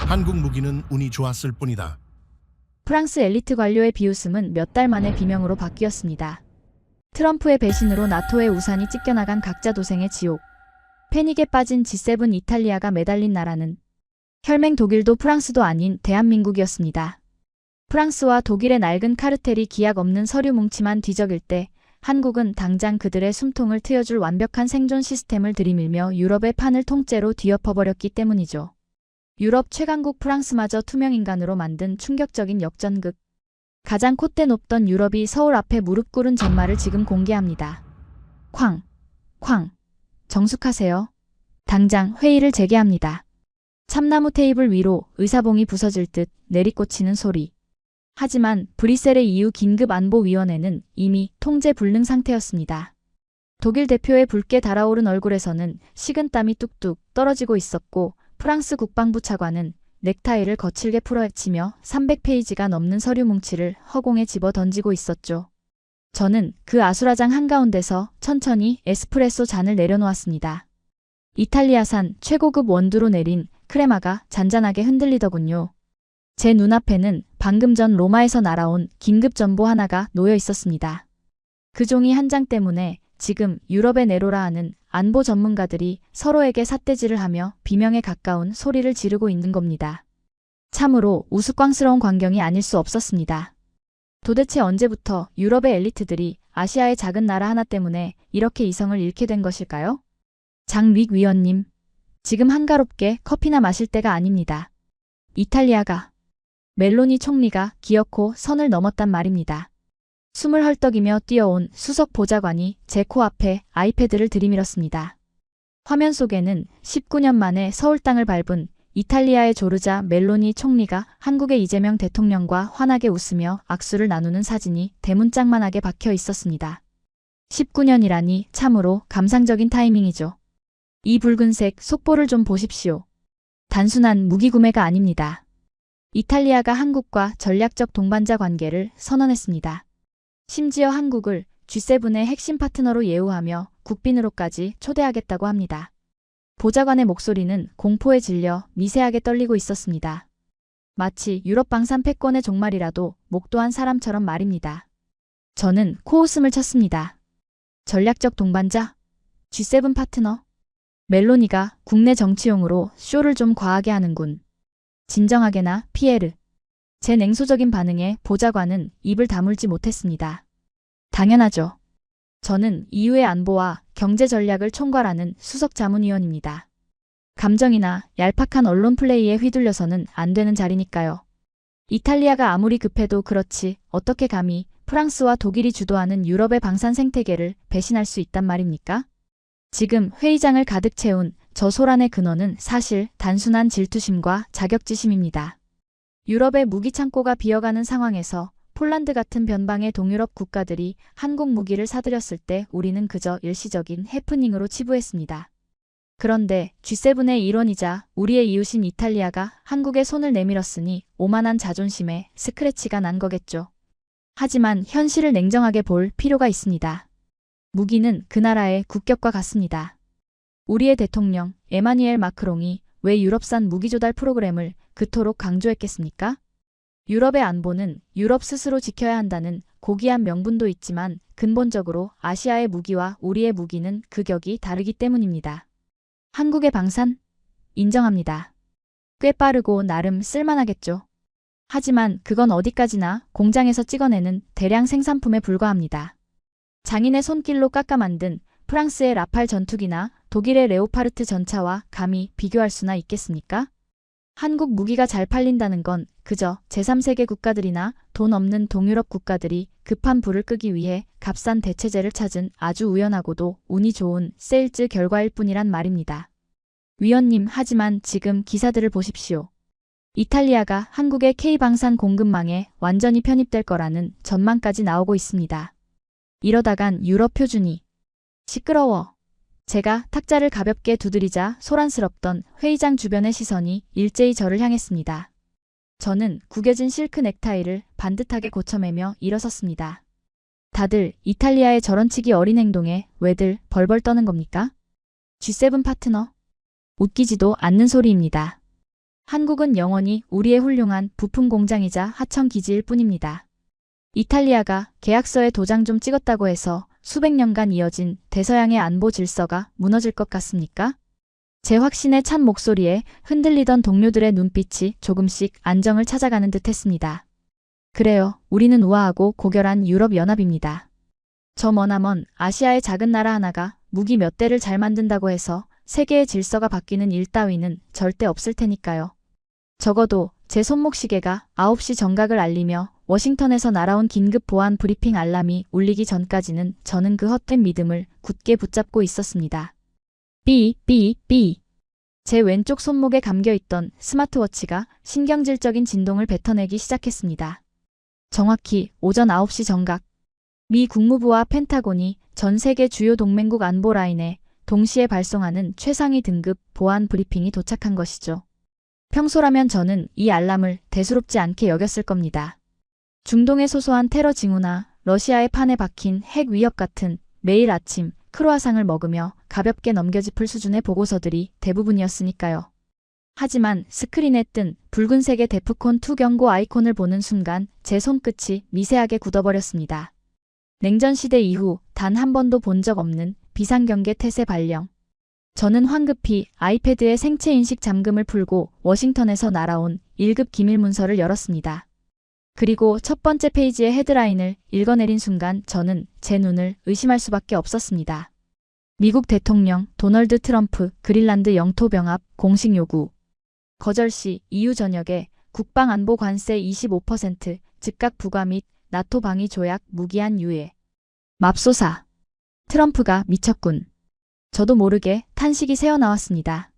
한국 무기는 운이 좋았을 뿐이다. 프랑스 엘리트 관료의 비웃음은 몇 달 만에 비명으로 바뀌었습니다. 트럼프의 배신으로 나토의 우산이 찢겨나간 각자 도생의 지옥. 패닉에 빠진 G7 이탈리아가 매달린 나라는 혈맹 독일도 프랑스도 아닌 대한민국이었습니다. 프랑스와 독일의 낡은 카르텔이 기약 없는 서류 뭉치만 뒤적일 때 한국은 당장 그들의 숨통을 트여줄 완벽한 생존 시스템을 들이밀며 유럽의 판을 통째로 뒤엎어버렸기 때문이죠. 유럽 최강국 프랑스마저 투명인간으로 만든 충격적인 역전극. 가장 콧대 높던 유럽이 서울 앞에 무릎 꿇은 전말을 지금 공개합니다. 쾅! 쾅! 정숙하세요. 당장 회의를 재개합니다. 참나무 테이블 위로 의사봉이 부서질 듯 내리꽂히는 소리. 하지만 브뤼셀의 EU 긴급안보위원회는 이미 통제 불능 상태였습니다. 독일 대표의 붉게 달아오른 얼굴에서는 식은땀이 뚝뚝 떨어지고 있었고 프랑스 국방부 차관은 넥타이를 거칠게 풀어헤치며 300페이지가 넘는 서류 뭉치를 허공에 집어 던지고 있었죠. 저는 그 아수라장 한가운데서 천천히 에스프레소 잔을 내려놓았습니다. 이탈리아산 최고급 원두로 내린 크레마가 잔잔하게 흔들리더군요. 제 눈앞에는 방금 전 로마에서 날아온 긴급 전보 하나가 놓여 있었습니다. 그 종이 한 장 때문에 지금 유럽의 네로라 하는 안보 전문가들이 서로에게 삿대질을 하며 비명에 가까운 소리를 지르고 있는 겁니다. 참으로 우스꽝스러운 광경이 아닐 수 없었습니다. 도대체 언제부터 유럽의 엘리트들이 아시아의 작은 나라 하나 때문에 이렇게 이성을 잃게 된 것일까요? 장윅 위원님, 지금 한가롭게 커피나 마실 때가 아닙니다. 이탈리아가, 멜로니 총리가 기어코 선을 넘었단 말입니다. 숨을 헐떡이며 뛰어온 수석 보좌관이 제 코앞에 아이패드를 들이밀었습니다. 화면 속에는 19년 만에 서울 땅을 밟은 이탈리아의 조르자 멜로니 총리가 한국의 이재명 대통령과 환하게 웃으며 악수를 나누는 사진이 대문짝만하게 박혀 있었습니다. 19년이라니 참으로 감상적인 타이밍이죠. 이 붉은색 속보를 좀 보십시오. 단순한 무기 구매가 아닙니다. 이탈리아가 한국과 전략적 동반자 관계를 선언했습니다. 심지어 한국을 G7의 핵심 파트너로 예우하며 국빈으로까지 초대하겠다고 합니다. 보좌관의 목소리는 공포에 질려 미세하게 떨리고 있었습니다. 마치 유럽 방산 패권의 종말이라도 목도한 사람처럼 말입니다. 저는 코웃음을 쳤습니다. 전략적 동반자? G7 파트너? 멜로니가 국내 정치용으로 쇼를 좀 과하게 하는군. 진정하게나 피에르. 제 냉소적인 반응에 보좌관은 입을 다물지 못했습니다. 당연하죠. 저는 EU의 안보와 경제 전략을 총괄하는 수석 자문위원입니다. 감정이나 얄팍한 언론 플레이에 휘둘려서는 안 되는 자리니까요. 이탈리아가 아무리 급해도 그렇지 어떻게 감히 프랑스와 독일이 주도하는 유럽의 방산 생태계를 배신할 수 있단 말입니까? 지금 회의장을 가득 채운 저 소란의 근원은 사실 단순한 질투심과 자격지심입니다. 유럽의 무기 창고가 비어가는 상황에서 폴란드 같은 변방의 동유럽 국가들이 한국 무기를 사들였을 때 우리는 그저 일시적인 해프닝으로 치부했습니다. 그런데 G7의 일원이자 우리의 이웃인 이탈리아가 한국에 손을 내밀었으니 오만한 자존심에 스크래치가 난 거겠죠. 하지만 현실을 냉정하게 볼 필요가 있습니다. 무기는 그 나라의 국격과 같습니다. 우리의 대통령 에마뉘엘 마크롱이 왜 유럽산 무기 조달 프로그램을 그토록 강조했겠습니까? 유럽의 안보는 유럽 스스로 지켜야 한다는 고귀한 명분도 있지만 근본적으로 아시아의 무기와 우리의 무기는 규격이 다르기 때문입니다. 한국의 방산? 인정합니다. 꽤 빠르고 나름 쓸만하겠죠. 하지만 그건 어디까지나 공장에서 찍어내는 대량 생산품에 불과합니다. 장인의 손길로 깎아 만든 프랑스의 라팔 전투기나 독일의 레오파르트 전차와 감히 비교할 수나 있겠습니까? 한국 무기가 잘 팔린다는 건 그저 제3세계 국가들이나 돈 없는 동유럽 국가들이 급한 불을 끄기 위해 값싼 대체재를 찾은 아주 우연하고도 운이 좋은 세일즈 결과일 뿐이란 말입니다. 위원님, 하지만 지금 기사들을 보십시오. 이탈리아가 한국의 K방산 공급망에 완전히 편입될 거라는 전망까지 나오고 있습니다. 이러다간 유럽 표준이 시끄러워. 제가 탁자를 가볍게 두드리자 소란스럽던 회의장 주변의 시선이 일제히 저를 향했습니다. 저는 구겨진 실크 넥타이를 반듯하게 고쳐매며 일어섰습니다. 다들 이탈리아의 저런 치기 어린 행동에 왜들 벌벌 떠는 겁니까? G7 파트너? 웃기지도 않는 소리입니다. 한국은 영원히 우리의 훌륭한 부품 공장이자 하청 기지일 뿐입니다. 이탈리아가 계약서에 도장 좀 찍었다고 해서 수백 년간 이어진 대서양의 안보 질서가 무너질 것 같습니까? 제 확신에 찬 목소리에 흔들리던 동료들의 눈빛이 조금씩 안정을 찾아가는 듯 했습니다. 그래요. 우리는 우아하고 고결한 유럽연합입니다. 저 머나먼 아시아의 작은 나라 하나가 무기 몇 대를 잘 만든다고 해서 세계의 질서가 바뀌는 일 따위는 절대 없을 테니까요. 적어도 제 손목시계가 9시 정각을 알리며 워싱턴에서 날아온 긴급 보안 브리핑 알람이 울리기 전까지는 저는 그 헛된 믿음을 굳게 붙잡고 있었습니다. 삐. 제 왼쪽 손목에 감겨있던 스마트워치가 신경질적인 진동을 뱉어내기 시작했습니다. 정확히 오전 9시 정각. 미 국무부와 펜타곤이 전 세계 주요 동맹국 안보 라인에 동시에 발송하는 최상위 등급 보안 브리핑이 도착한 것이죠. 평소라면 저는 이 알람을 대수롭지 않게 여겼을 겁니다. 중동의 소소한 테러 징후나 러시아의 판에 박힌 핵 위협 같은 매일 아침 크로아상을 먹으며 가볍게 넘겨짚을 수준의 보고서들이 대부분이었으니까요. 하지만 스크린에 뜬 붉은색의 데프콘2 경고 아이콘을 보는 순간 제 손끝이 미세하게 굳어버렸습니다. 냉전시대 이후 단 한 번도 본 적 없는 비상경계 태세 발령. 저는 황급히 아이패드의 생체인식 잠금을 풀고 워싱턴에서 날아온 1급 기밀문서를 열었습니다. 그리고 첫 번째 페이지의 헤드라인을 읽어내린 순간 저는 제 눈을 의심할 수밖에 없었습니다. 미국 대통령 도널드 트럼프 그린란드 영토 병합 공식 요구. 거절 시 EU 전역에 국방안보 관세 25% 즉각 부과 및 나토 방위 조약 무기한 유예. 맙소사. 트럼프가 미쳤군. 저도 모르게 탄식이 새어나왔습니다.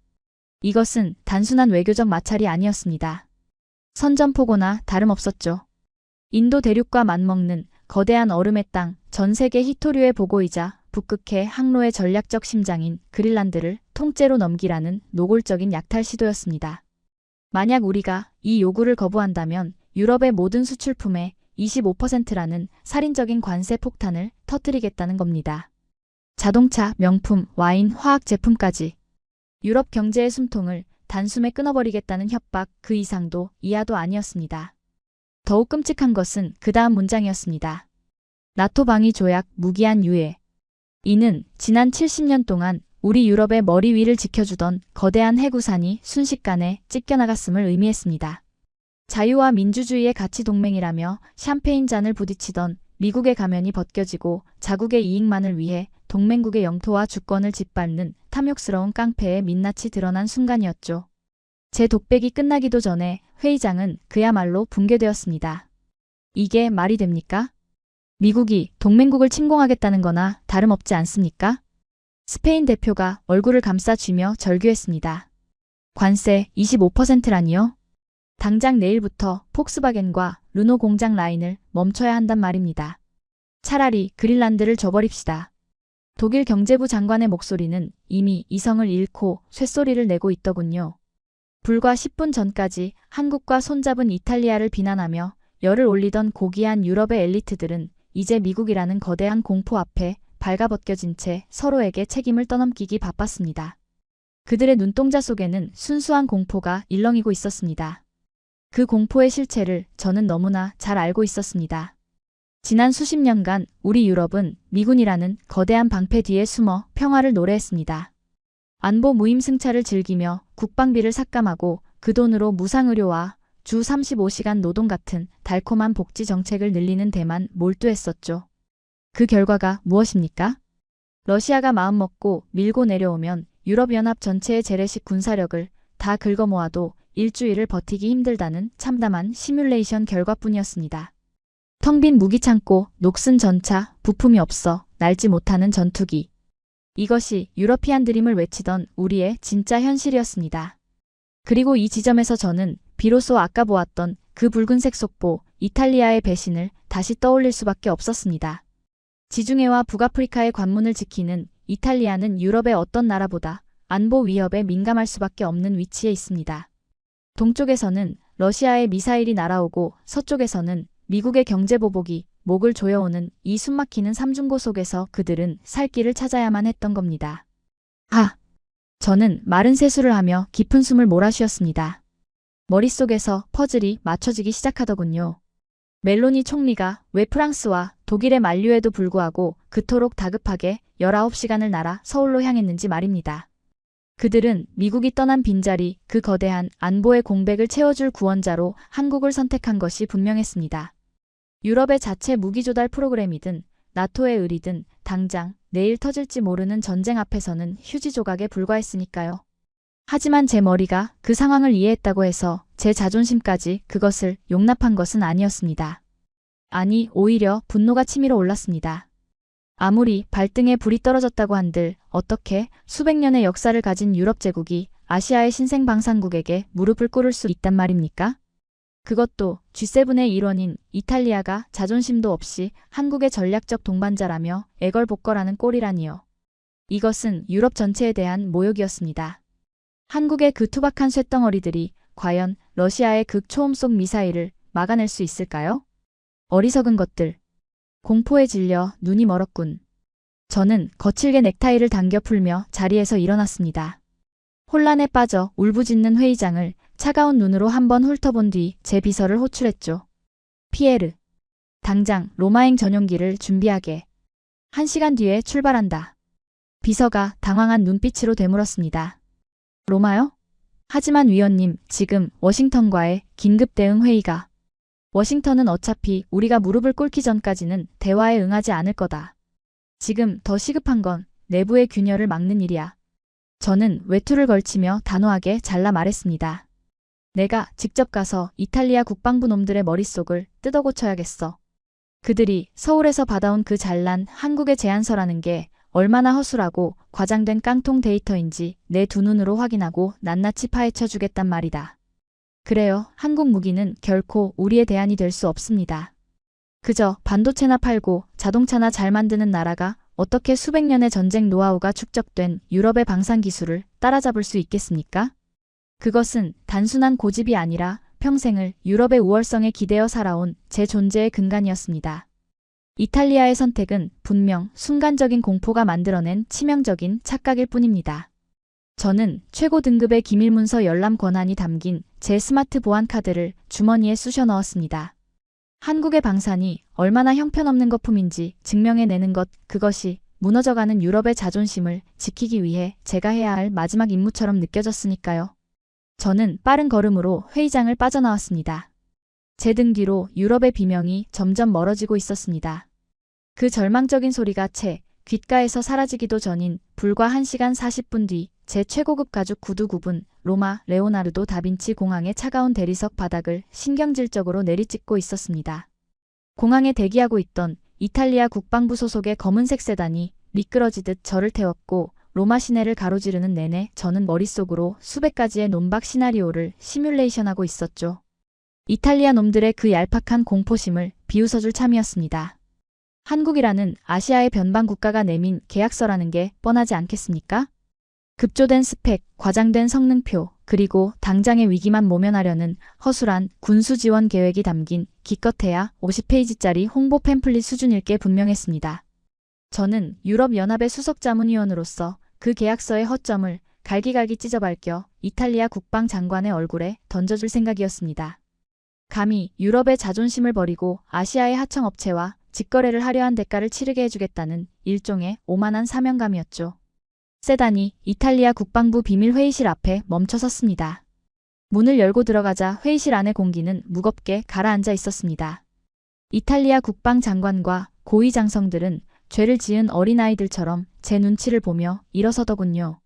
이것은 단순한 외교적 마찰이 아니었습니다. 선전포고나 다름없었죠. 인도 대륙과 맞먹는 거대한 얼음의 땅, 전 세계 희토류의 보고이자 북극해 항로의 전략적 심장인 그린란드를 통째로 넘기라는 노골적인 약탈 시도였습니다. 만약 우리가 이 요구를 거부한다면 유럽의 모든 수출품의 25%라는 살인적인 관세 폭탄을 터뜨리겠다는 겁니다. 자동차, 명품, 와인, 화학 제품까지. 유럽 경제의 숨통을 단숨에 끊어버리겠다는 협박 그 이상도 이하도 아니었습니다. 더욱 끔찍한 것은 그 다음 문장이었습니다. 나토 방위 조약 무기한 유예. 이는 지난 70년 동안 우리 유럽의 머리 위를 지켜주던 거대한 해구산이 순식간에 찢겨나갔음을 의미했습니다. 자유와 민주주의의 가치 동맹이라며 샴페인 잔을 부딪히던 미국의 가면이 벗겨지고 자국의 이익만을 위해 동맹국의 영토와 주권을 짓밟는 탐욕스러운 깡패의 민낯이 드러난 순간이었죠. 제 독백이 끝나기도 전에 회의장은 그야말로 붕괴되었습니다. 이게 말이 됩니까? 미국이 동맹국을 침공하겠다는 거나 다름없지 않습니까? 스페인 대표가 얼굴을 감싸 쥐며 절규했습니다. 관세 25%라니요? 당장 내일부터 폭스바겐과 르노 공장 라인을 멈춰야 한단 말입니다. 차라리 그린란드를 줘버립시다. 독일 경제부 장관의 목소리는 이미 이성을 잃고 쇳소리를 내고 있더군요. 불과 10분 전까지 한국과 손잡은 이탈리아를 비난하며 열을 올리던 고귀한 유럽의 엘리트들은 이제 미국이라는 거대한 공포 앞에 발가벗겨진 채 서로에게 책임을 떠넘기기 바빴습니다. 그들의 눈동자 속에는 순수한 공포가 일렁이고 있었습니다. 그 공포의 실체를 저는 너무나 잘 알고 있었습니다. 지난 수십 년간 우리 유럽은 미군이라는 거대한 방패 뒤에 숨어 평화를 노래했습니다. 안보 무임승차를 즐기며 국방비를 삭감하고 그 돈으로 무상의료와 주 35시간 노동 같은 달콤한 복지 정책을 늘리는 데만 몰두했었죠. 그 결과가 무엇입니까? 러시아가 마음먹고 밀고 내려오면 유럽연합 전체의 재래식 군사력을 다 긁어모아도 일주일을 버티기 힘들다는 참담한 시뮬레이션 결과뿐이었습니다. 텅 빈 무기창고, 녹슨 전차, 부품이 없어 날지 못하는 전투기. 이것이 유러피안 드림을 외치던 우리의 진짜 현실이었습니다. 그리고 이 지점에서 저는 비로소 아까 보았던 그 붉은색 속보, 이탈리아의 배신을 다시 떠올릴 수밖에 없었습니다. 지중해와 북아프리카의 관문을 지키는 이탈리아는 유럽의 어떤 나라보다 안보 위협에 민감할 수밖에 없는 위치에 있습니다. 동쪽에서는 러시아의 미사일이 날아오고 서쪽에서는 미국의 경제보복이 목을 조여오는 이 숨막히는 삼중고 속에서 그들은 살 길을 찾아야만 했던 겁니다. 저는 마른 세수를 하며 깊은 숨을 몰아쉬었습니다. 머릿속에서 퍼즐이 맞춰지기 시작하더군요. 멜로니 총리가 왜 프랑스와 독일의 만류에도 불구하고 그토록 다급하게 19시간을 날아 서울로 향했는지 말입니다. 그들은 미국이 떠난 빈자리, 그 거대한 안보의 공백을 채워줄 구원자로 한국을 선택한 것이 분명했습니다. 유럽의 자체 무기조달 프로그램이든 나토의 의리든 당장 내일 터질지 모르는 전쟁 앞에서는 휴지 조각에 불과했으니까요. 하지만 제 머리가 그 상황을 이해했다고 해서 제 자존심까지 그것을 용납한 것은 아니었습니다. 아니, 오히려 분노가 치밀어 올랐습니다. 아무리 발등에 불이 떨어졌다고 한들 어떻게 수백 년의 역사를 가진 유럽 제국이 아시아의 신생방산국에게 무릎을 꿇을 수 있단 말입니까? 그것도 G7의 일원인 이탈리아가 자존심도 없이 한국의 전략적 동반자라며 애걸복걸하는 꼴이라니요. 이것은 유럽 전체에 대한 모욕이었습니다. 한국의 그 투박한 쇳덩어리들이 과연 러시아의 극초음속 미사일을 막아낼 수 있을까요? 어리석은 것들. 공포에 질려 눈이 멀었군. 저는 거칠게 넥타이를 당겨 풀며 자리에서 일어났습니다. 혼란에 빠져 울부짖는 회의장을 차가운 눈으로 한번 훑어본 뒤 제 비서를 호출했죠. 피에르. 당장 로마행 전용기를 준비하게. 1시간 뒤에 출발한다. 비서가 당황한 눈빛으로 되물었습니다. 로마요? 하지만 위원님, 지금 워싱턴과의 긴급 대응 회의가. 워싱턴은 어차피 우리가 무릎을 꿇기 전까지는 대화에 응하지 않을 거다. 지금 더 시급한 건 내부의 균열을 막는 일이야. 저는 외투를 걸치며 단호하게 잘라 말했습니다. 내가 직접 가서 이탈리아 국방부 놈들의 머릿속을 뜯어 고쳐야겠어. 그들이 서울에서 받아온 그 잘난 한국의 제안서라는 게 얼마나 허술하고 과장된 깡통 데이터인지 내 두 눈으로 확인하고 낱낱이 파헤쳐 주겠단 말이다. 그래요. 한국 무기는 결코 우리의 대안이 될 수 없습니다. 그저 반도체나 팔고 자동차나 잘 만드는 나라가 어떻게 수백 년의 전쟁 노하우가 축적된 유럽의 방산 기술을 따라잡을 수 있겠습니까? 그것은 단순한 고집이 아니라 평생을 유럽의 우월성에 기대어 살아온 제 존재의 근간이었습니다. 이탈리아의 선택은 분명 순간적인 공포가 만들어낸 치명적인 착각일 뿐입니다. 저는 최고 등급의 기밀문서 열람 권한이 담긴 제 스마트 보안 카드를 주머니에 쑤셔 넣었습니다. 한국의 방산이 얼마나 형편없는 거품인지 증명해내는 것, 그것이 무너져가는 유럽의 자존심을 지키기 위해 제가 해야 할 마지막 임무처럼 느껴졌으니까요. 저는 빠른 걸음으로 회의장을 빠져나왔습니다. 제 등 뒤로 유럽의 비명이 점점 멀어지고 있었습니다. 그 절망적인 소리가 채 귓가에서 사라지기도 전인 불과 1시간 40분 뒤 제 최고급 가죽 구두 굽은 로마 레오나르도 다빈치 공항의 차가운 대리석 바닥을 신경질적으로 내리찍고 있었습니다. 공항에 대기하고 있던 이탈리아 국방부 소속의 검은색 세단이 미끄러지듯 저를 태웠고 로마 시내를 가로지르는 내내 저는 머릿속으로 수백 가지의 논박 시나리오를 시뮬레이션하고 있었죠. 이탈리아 놈들의 그 얄팍한 공포심을 비웃어줄 참이었습니다. 한국이라는 아시아의 변방 국가가 내민 계약서라는 게 뻔하지 않겠습니까? 급조된 스펙, 과장된 성능표, 그리고 당장의 위기만 모면하려는 허술한 군수 지원 계획이 담긴 기껏해야 50페이지짜리 홍보 팸플릿 수준일 게 분명했습니다. 저는 유럽연합의 수석자문위원으로서 그 계약서의 허점을 갈기갈기 찢어밟겨 이탈리아 국방장관의 얼굴에 던져줄 생각이었습니다. 감히 유럽의 자존심을 버리고 아시아의 하청업체와 직거래를 하려 한 대가를 치르게 해주겠다는 일종의 오만한 사명감이었죠. 세단이 이탈리아 국방부 비밀회의실 앞에 멈춰섰습니다. 문을 열고 들어가자 회의실 안의 공기는 무겁게 가라앉아 있었습니다. 이탈리아 국방장관과 고위 장성들은 죄를 지은 어린아이들처럼 제 눈치를 보며 일어서더군요.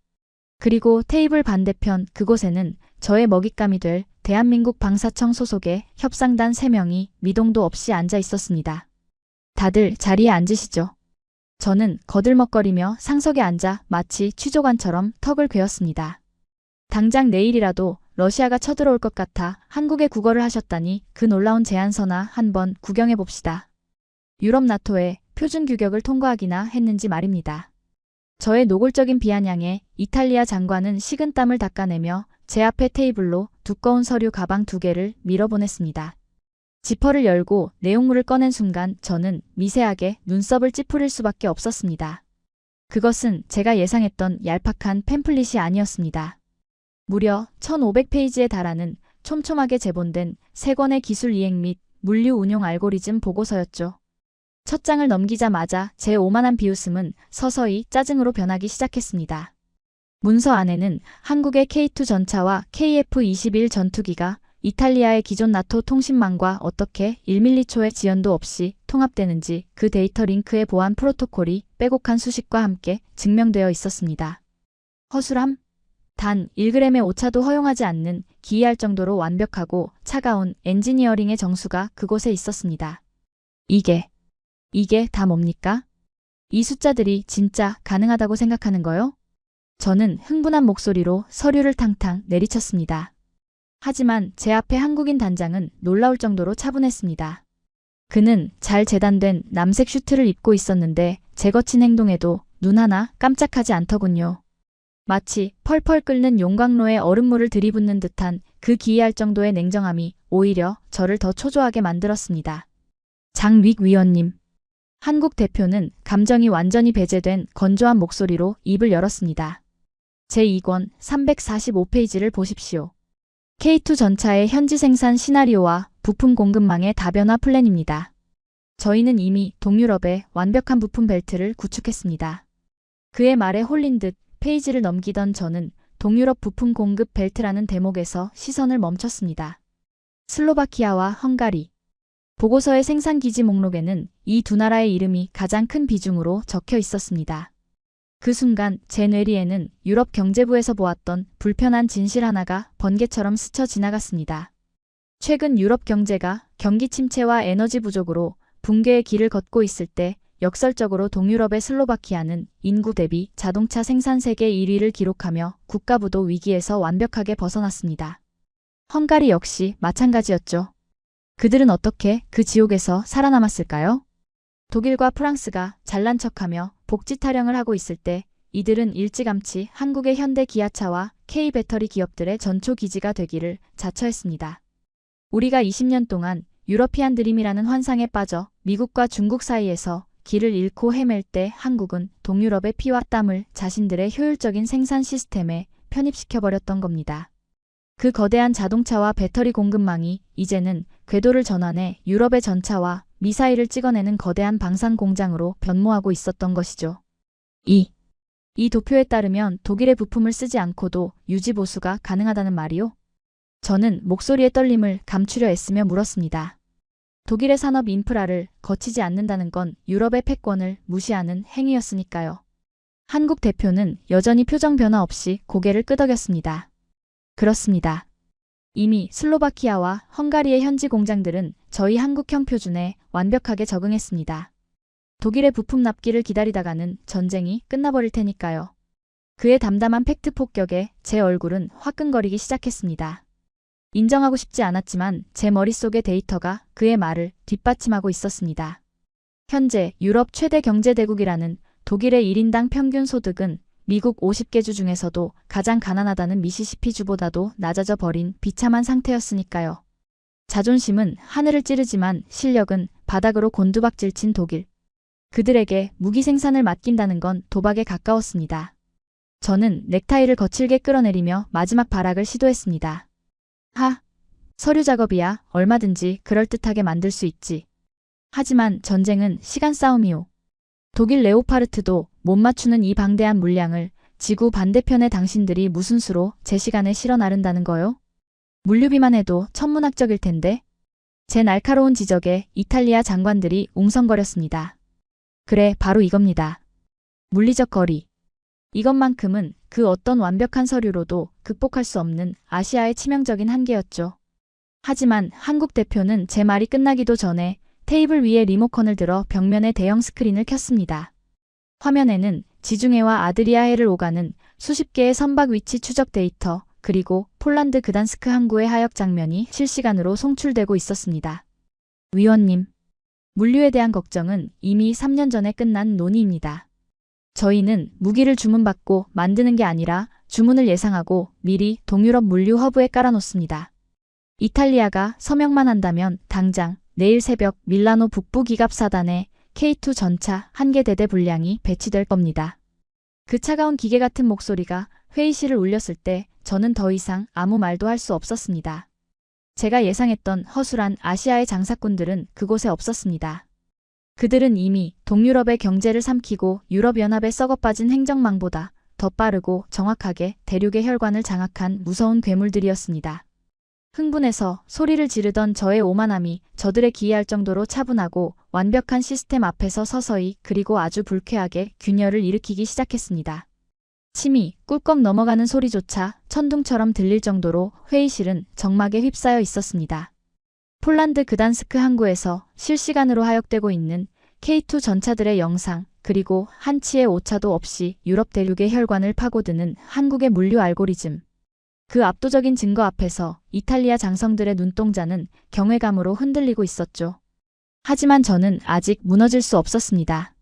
그리고 테이블 반대편 그곳에는 저의 먹잇감이 될 대한민국 방사청 소속의 협상단 3명이 미동도 없이 앉아 있었습니다. 다들 자리에 앉으시죠. 저는 거들먹거리며 상석에 앉아 마치 취조관처럼 턱을 괴었습니다. 당장 내일이라도 러시아가 쳐들어올 것 같아 한국에 구걸을 하셨다니 그 놀라운 제안서나 한번 구경해 봅시다. 유럽 나토의 표준 규격을 통과하기나 했는지 말입니다. 저의 노골적인 비아냥에 이탈리아 장관은 식은땀을 닦아내며 제 앞에 테이블로 두꺼운 서류 가방 2개를 밀어보냈습니다. 지퍼를 열고 내용물을 꺼낸 순간 저는 미세하게 눈썹을 찌푸릴 수밖에 없었습니다. 그것은 제가 예상했던 얄팍한 팸플릿이 아니었습니다. 무려 1500페이지에 달하는 촘촘하게 제본된 3권의 기술 이행 및 물류 운용 알고리즘 보고서였죠. 첫 장을 넘기자마자 제 오만한 비웃음은 서서히 짜증으로 변하기 시작했습니다. 문서 안에는 한국의 K2 전차와 KF-21 전투기가 이탈리아의 기존 나토 통신망과 어떻게 1밀리초의 지연도 없이 통합되는지 그 데이터 링크의 보안 프로토콜이 빼곡한 수식과 함께 증명되어 있었습니다. 허술함? 단 1g의 오차도 허용하지 않는 기이할 정도로 완벽하고 차가운 엔지니어링의 정수가 그곳에 있었습니다. 이게 다 뭡니까? 이 숫자들이 진짜 가능하다고 생각하는 거요? 저는 흥분한 목소리로 서류를 탕탕 내리쳤습니다. 하지만 제 앞에 한국인 단장은 놀라울 정도로 차분했습니다. 그는 잘 재단된 남색 슈트를 입고 있었는데 제 거친 행동에도 눈 하나 깜짝하지 않더군요. 마치 펄펄 끓는 용광로에 얼음물을 들이붓는 듯한 그 기이할 정도의 냉정함이 오히려 저를 더 초조하게 만들었습니다. 장윅 위원님. 한국 대표는 감정이 완전히 배제된 건조한 목소리로 입을 열었습니다. 제2권 345페이지를 보십시오. K2 전차의 현지 생산 시나리오와 부품 공급망의 다변화 플랜입니다. 저희는 이미 동유럽의 완벽한 부품 벨트를 구축했습니다. 그의 말에 홀린 듯 페이지를 넘기던 저는 동유럽 부품 공급 벨트라는 대목에서 시선을 멈췄습니다. 슬로바키아와 헝가리. 보고서의 생산기지 목록에는 이 두 나라의 이름이 가장 큰 비중으로 적혀 있었습니다. 그 순간 제 뇌리에는 유럽 경제부에서 보았던 불편한 진실 하나가 번개처럼 스쳐 지나갔습니다. 최근 유럽 경제가 경기 침체와 에너지 부족으로 붕괴의 길을 걷고 있을 때 역설적으로 동유럽의 슬로바키아는 인구 대비 자동차 생산 세계 1위를 기록하며 국가부도 위기에서 완벽하게 벗어났습니다. 헝가리 역시 마찬가지였죠. 그들은 어떻게 그 지옥에서 살아남았을까요? 독일과 프랑스가 잘난 척하며 복지 타령을 하고 있을 때 이들은 일찌감치 한국의 현대 기아차와 K배터리 기업들의 전초 기지가 되기를 자처했습니다. 우리가 20년 동안 유러피안 드림이라는 환상에 빠져 미국과 중국 사이에서 길을 잃고 헤맬 때 한국은 동유럽의 피와 땀을 자신들의 효율적인 생산 시스템에 편입시켜버렸던 겁니다. 그 거대한 자동차와 배터리 공급망이 이제는 궤도를 전환해 유럽의 전차와 미사일을 찍어내는 거대한 방산 공장으로 변모하고 있었던 것이죠. 이 도표에 따르면 독일의 부품을 쓰지 않고도 유지 보수가 가능하다는 말이요? 저는 목소리의 떨림을 감추려 애쓰며 물었습니다. 독일의 산업 인프라를 거치지 않는다는 건 유럽의 패권을 무시하는 행위였으니까요. 한국 대표는 여전히 표정 변화 없이 고개를 끄덕였습니다. 그렇습니다. 이미 슬로바키아와 헝가리의 현지 공장들은 저희 한국형 표준에 완벽하게 적응했습니다. 독일의 부품 납기를 기다리다가는 전쟁이 끝나버릴 테니까요. 그의 담담한 팩트 폭격에 제 얼굴은 화끈거리기 시작했습니다. 인정하고 싶지 않았지만 제 머릿속의 데이터가 그의 말을 뒷받침하고 있었습니다. 현재 유럽 최대 경제대국이라는 독일의 1인당 평균 소득은 미국 50개 주 중에서도 가장 가난하다는 미시시피 주보다도 낮아져 버린 비참한 상태였으니까요. 자존심은 하늘을 찌르지만 실력은 바닥으로 곤두박질 친 독일. 그들에게 무기 생산을 맡긴다는 건 도박에 가까웠습니다. 저는 넥타이를 거칠게 끌어내리며 마지막 발악을 시도했습니다. 서류 작업이야 얼마든지 그럴듯하게 만들 수 있지. 하지만 전쟁은 시간 싸움이오. 독일 레오파르트도 못 맞추는 이 방대한 물량을 지구 반대편의 당신들이 무슨 수로 제 시간에 실어 나른다는 거요? 물류비만 해도 천문학적일 텐데. 제 날카로운 지적에 이탈리아 장관들이 웅성거렸습니다. 그래, 바로 이겁니다. 물리적 거리. 이것만큼은 그 어떤 완벽한 서류로도 극복할 수 없는 아시아의 치명적인 한계였죠. 하지만 한국 대표는 제 말이 끝나기도 전에 테이블 위에 리모컨을 들어 벽면에 대형 스크린을 켰습니다. 화면에는 지중해와 아드리아해를 오가는 수십 개의 선박 위치 추적 데이터, 그리고 폴란드 그단스크 항구의 하역 장면이 실시간으로 송출되고 있었습니다. 위원님, 물류에 대한 걱정은 이미 3년 전에 끝난 논의입니다. 저희는 무기를 주문받고 만드는 게 아니라 주문을 예상하고 미리 동유럽 물류 허브에 깔아놓습니다. 이탈리아가 서명만 한다면 당장 내일 새벽 밀라노 북부 기갑사단에 K2 전차 1개 대대 분량이 배치될 겁니다. 그 차가운 기계 같은 목소리가 회의실을 울렸을 때 저는 더 이상 아무 말도 할 수 없었습니다. 제가 예상했던 허술한 아시아의 장사꾼들은 그곳에 없었습니다. 그들은 이미 동유럽의 경제를 삼키고 유럽연합에 썩어빠진 행정망보다 더 빠르고 정확하게 대륙의 혈관을 장악한 무서운 괴물들이었습니다. 흥분해서 소리를 지르던 저의 오만함이 저들에 기이할 정도로 차분하고 완벽한 시스템 앞에서 서서히 그리고 아주 불쾌하게 균열을 일으키기 시작했습니다. 침이 꿀꺽 넘어가는 소리조차 천둥처럼 들릴 정도로 회의실은 정막에 휩싸여 있었습니다. 폴란드 그단스크 항구에서 실시간으로 하역되고 있는 K2 전차들의 영상, 그리고 한치의 오차도 없이 유럽 대륙의 혈관을 파고드는 한국의 물류 알고리즘. 그 압도적인 증거 앞에서 이탈리아 장성들의 눈동자는 경외감으로 흔들리고 있었죠. 하지만 저는 아직 무너질 수 없었습니다.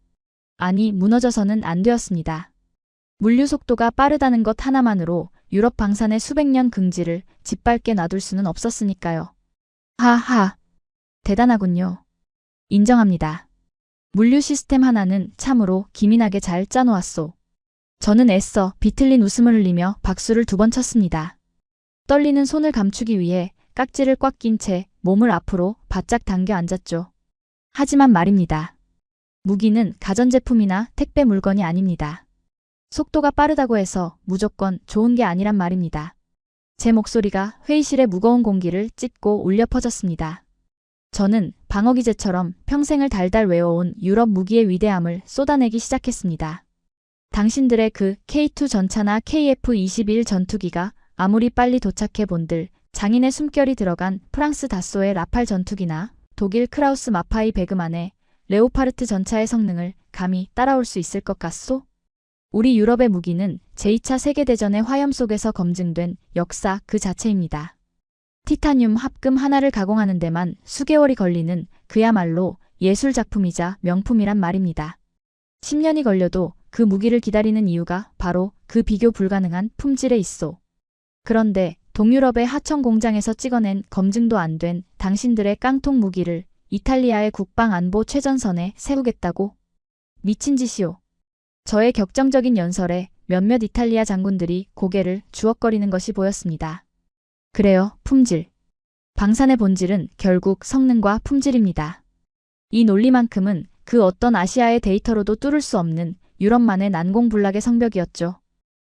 아니, 무너져서는 안 되었습니다. 물류 속도가 빠르다는 것 하나만으로 유럽 방산의 수백 년 긍지를 짓밟게 놔둘 수는 없었으니까요. 하하. 대단하군요. 인정합니다. 물류 시스템 하나는 참으로 기민하게 잘 짜놓았소. 저는 애써 비틀린 웃음을 흘리며 박수를 2번 쳤습니다. 떨리는 손을 감추기 위해 깍지를 꽉 낀 채 몸을 앞으로 바짝 당겨 앉았죠. 하지만 말입니다. 무기는 가전제품이나 택배 물건이 아닙니다. 속도가 빠르다고 해서 무조건 좋은 게 아니란 말입니다. 제 목소리가 회의실의 무거운 공기를 찢고 울려 퍼졌습니다. 저는 방어기제처럼 평생을 달달 외워온 유럽 무기의 위대함을 쏟아내기 시작했습니다. 당신들의 그 K2 전차나 KF-21 전투기가 아무리 빨리 도착해 본들 장인의 숨결이 들어간 프랑스 다쏘의 라팔 전투기나 독일 크라우스 마파이 베그만의 레오파르트 전차의 성능을 감히 따라올 수 있을 것 같소? 우리 유럽의 무기는 제2차 세계대전의 화염 속에서 검증된 역사 그 자체입니다. 티타늄 합금 하나를 가공하는 데만 수개월이 걸리는 그야말로 예술작품이자 명품이란 말입니다. 10년이 걸려도 그 무기를 기다리는 이유가 바로 그 비교 불가능한 품질에 있소. 그런데 동유럽의 하청 공장에서 찍어낸 검증도 안 된 당신들의 깡통 무기를 이탈리아의 국방안보 최전선에 세우겠다고? 미친 짓이오. 저의 격정적인 연설에 몇몇 이탈리아 장군들이 고개를 주걱거리는 것이 보였습니다. 그래요, 품질. 방산의 본질은 결국 성능과 품질입니다. 이 논리만큼은 그 어떤 아시아의 데이터로도 뚫을 수 없는 유럽만의 난공불락의 성벽이었죠.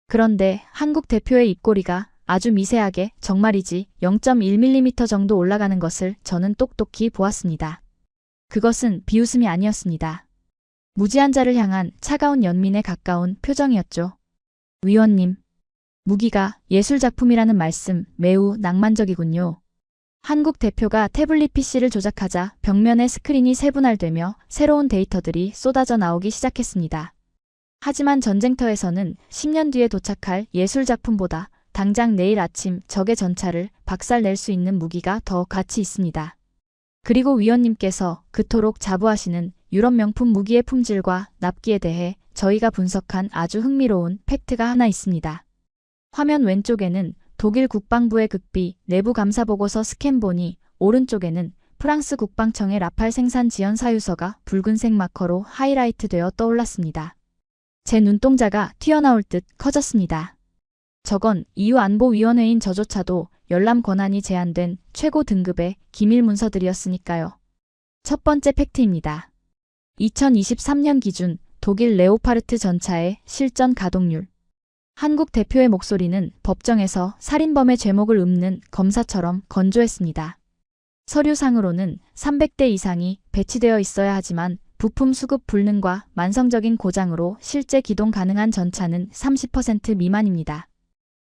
그런데 한국 대표의 입꼬리가 아주 미세하게, 정말이지 0.1mm 정도 올라가는 것을 저는 똑똑히 보았습니다. 그것은 비웃음이 아니었습니다. 무지한 자를 향한 차가운 연민에 가까운 표정이었죠. 위원님, 무기가 예술작품이라는 말씀 매우 낭만적이군요. 한국 대표가 태블릿 PC를 조작하자 벽면의 스크린이 세분화되며 새로운 데이터들이 쏟아져 나오기 시작했습니다. 하지만 전쟁터에서는 10년 뒤에 도착할 예술작품보다 당장 내일 아침 적의 전차를 박살낼 수 있는 무기가 더 가치 있습니다. 그리고 위원님께서 그토록 자부하시는 유럽 명품 무기의 품질과 납기에 대해 저희가 분석한 아주 흥미로운 팩트가 하나 있습니다. 화면 왼쪽에는 독일 국방부의 극비 내부 감사 보고서 스캔본이, 오른쪽에는 프랑스 국방청의 라팔 생산 지연 사유서가 붉은색 마커로 하이라이트되어 떠올랐습니다. 제 눈동자가 튀어나올 듯 커졌습니다. 저건 EU 안보위원회인 저조차도 열람 권한이 제한된 최고 등급의 기밀 문서들이었으니까요. 첫 번째 팩트입니다. 2023년 기준 독일 레오파르트 전차의 실전 가동률. 한국 대표의 목소리는 법정에서 살인범의 죄목을 읊는 검사처럼 건조했습니다. 서류상으로는 300대 이상이 배치되어 있어야 하지만 부품 수급 불능과 만성적인 고장으로 실제 기동 가능한 전차는 30% 미만입니다.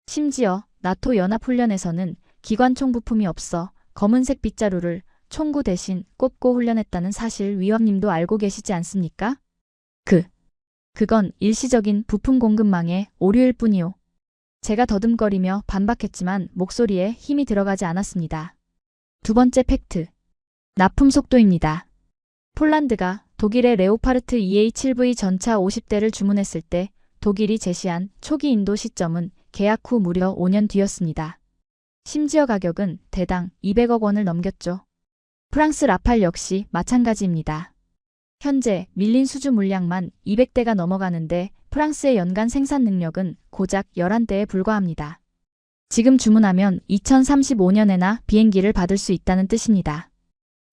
심지어 나토 연합훈련에서는 기관총 부품이 없어 검은색 빗자루를 총구 대신 꽂고 훈련했다는 사실 위원님도 알고 계시지 않습니까? 그건 일시적인 부품 공급망의 오류일 뿐이요. 제가 더듬거리며 반박했지만 목소리에 힘이 들어가지 않았습니다. 두 번째 팩트. 납품 속도입니다. 폴란드가 독일의 레오파르트 EA7V 전차 50대를 주문했을 때 독일이 제시한 초기 인도 시점은 계약 후 무려 5년 뒤였습니다. 심지어 가격은 대당 200억 원을 넘겼죠. 프랑스 라팔 역시 마찬가지입니다. 현재 밀린 수주 물량만 200대가 넘어가는데 프랑스의 연간 생산 능력은 고작 11대에 불과합니다. 지금 주문하면 2035년에나 비행기를 받을 수 있다는 뜻입니다.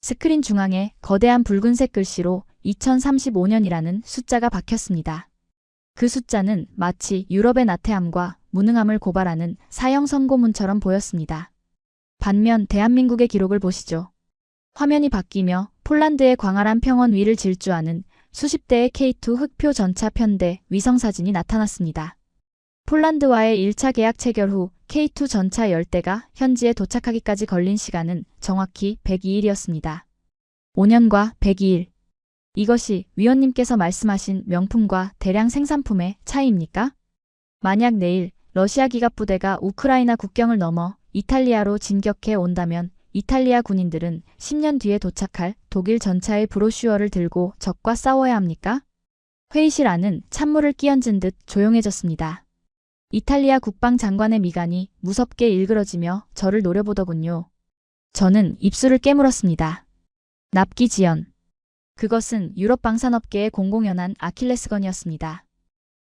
스크린 중앙에 거대한 붉은색 글씨로 2035년이라는 숫자가 박혔습니다. 그 숫자는 마치 유럽의 나태함과 무능함을 고발하는 사형 선고문처럼 보였습니다. 반면 대한민국의 기록을 보시죠. 화면이 바뀌며 폴란드의 광활한 평원 위를 질주하는 수십 대의 K2 흑표 전차 편대 위성사진이 나타났습니다. 폴란드와의 1차 계약 체결 후 K2 전차 10대가 현지에 도착하기까지 걸린 시간은 정확히 102일이었습니다. 5년과 102일. 이것이 위원님께서 말씀하신 명품과 대량 생산품의 차이입니까? 만약 내일 러시아 기갑부대가 우크라이나 국경을 넘어 이탈리아로 진격해 온다면 이탈리아 군인들은 10년 뒤에 도착할 독일 전차의 브로슈어를 들고 적과 싸워야 합니까? 회의실 안은 찬물을 끼얹은 듯 조용해졌습니다. 이탈리아 국방장관의 미간이 무섭게 일그러지며 저를 노려보더군요. 저는 입술을 깨물었습니다. 납기 지연. 그것은 유럽 방산업계의 공공연한 아킬레스건이었습니다.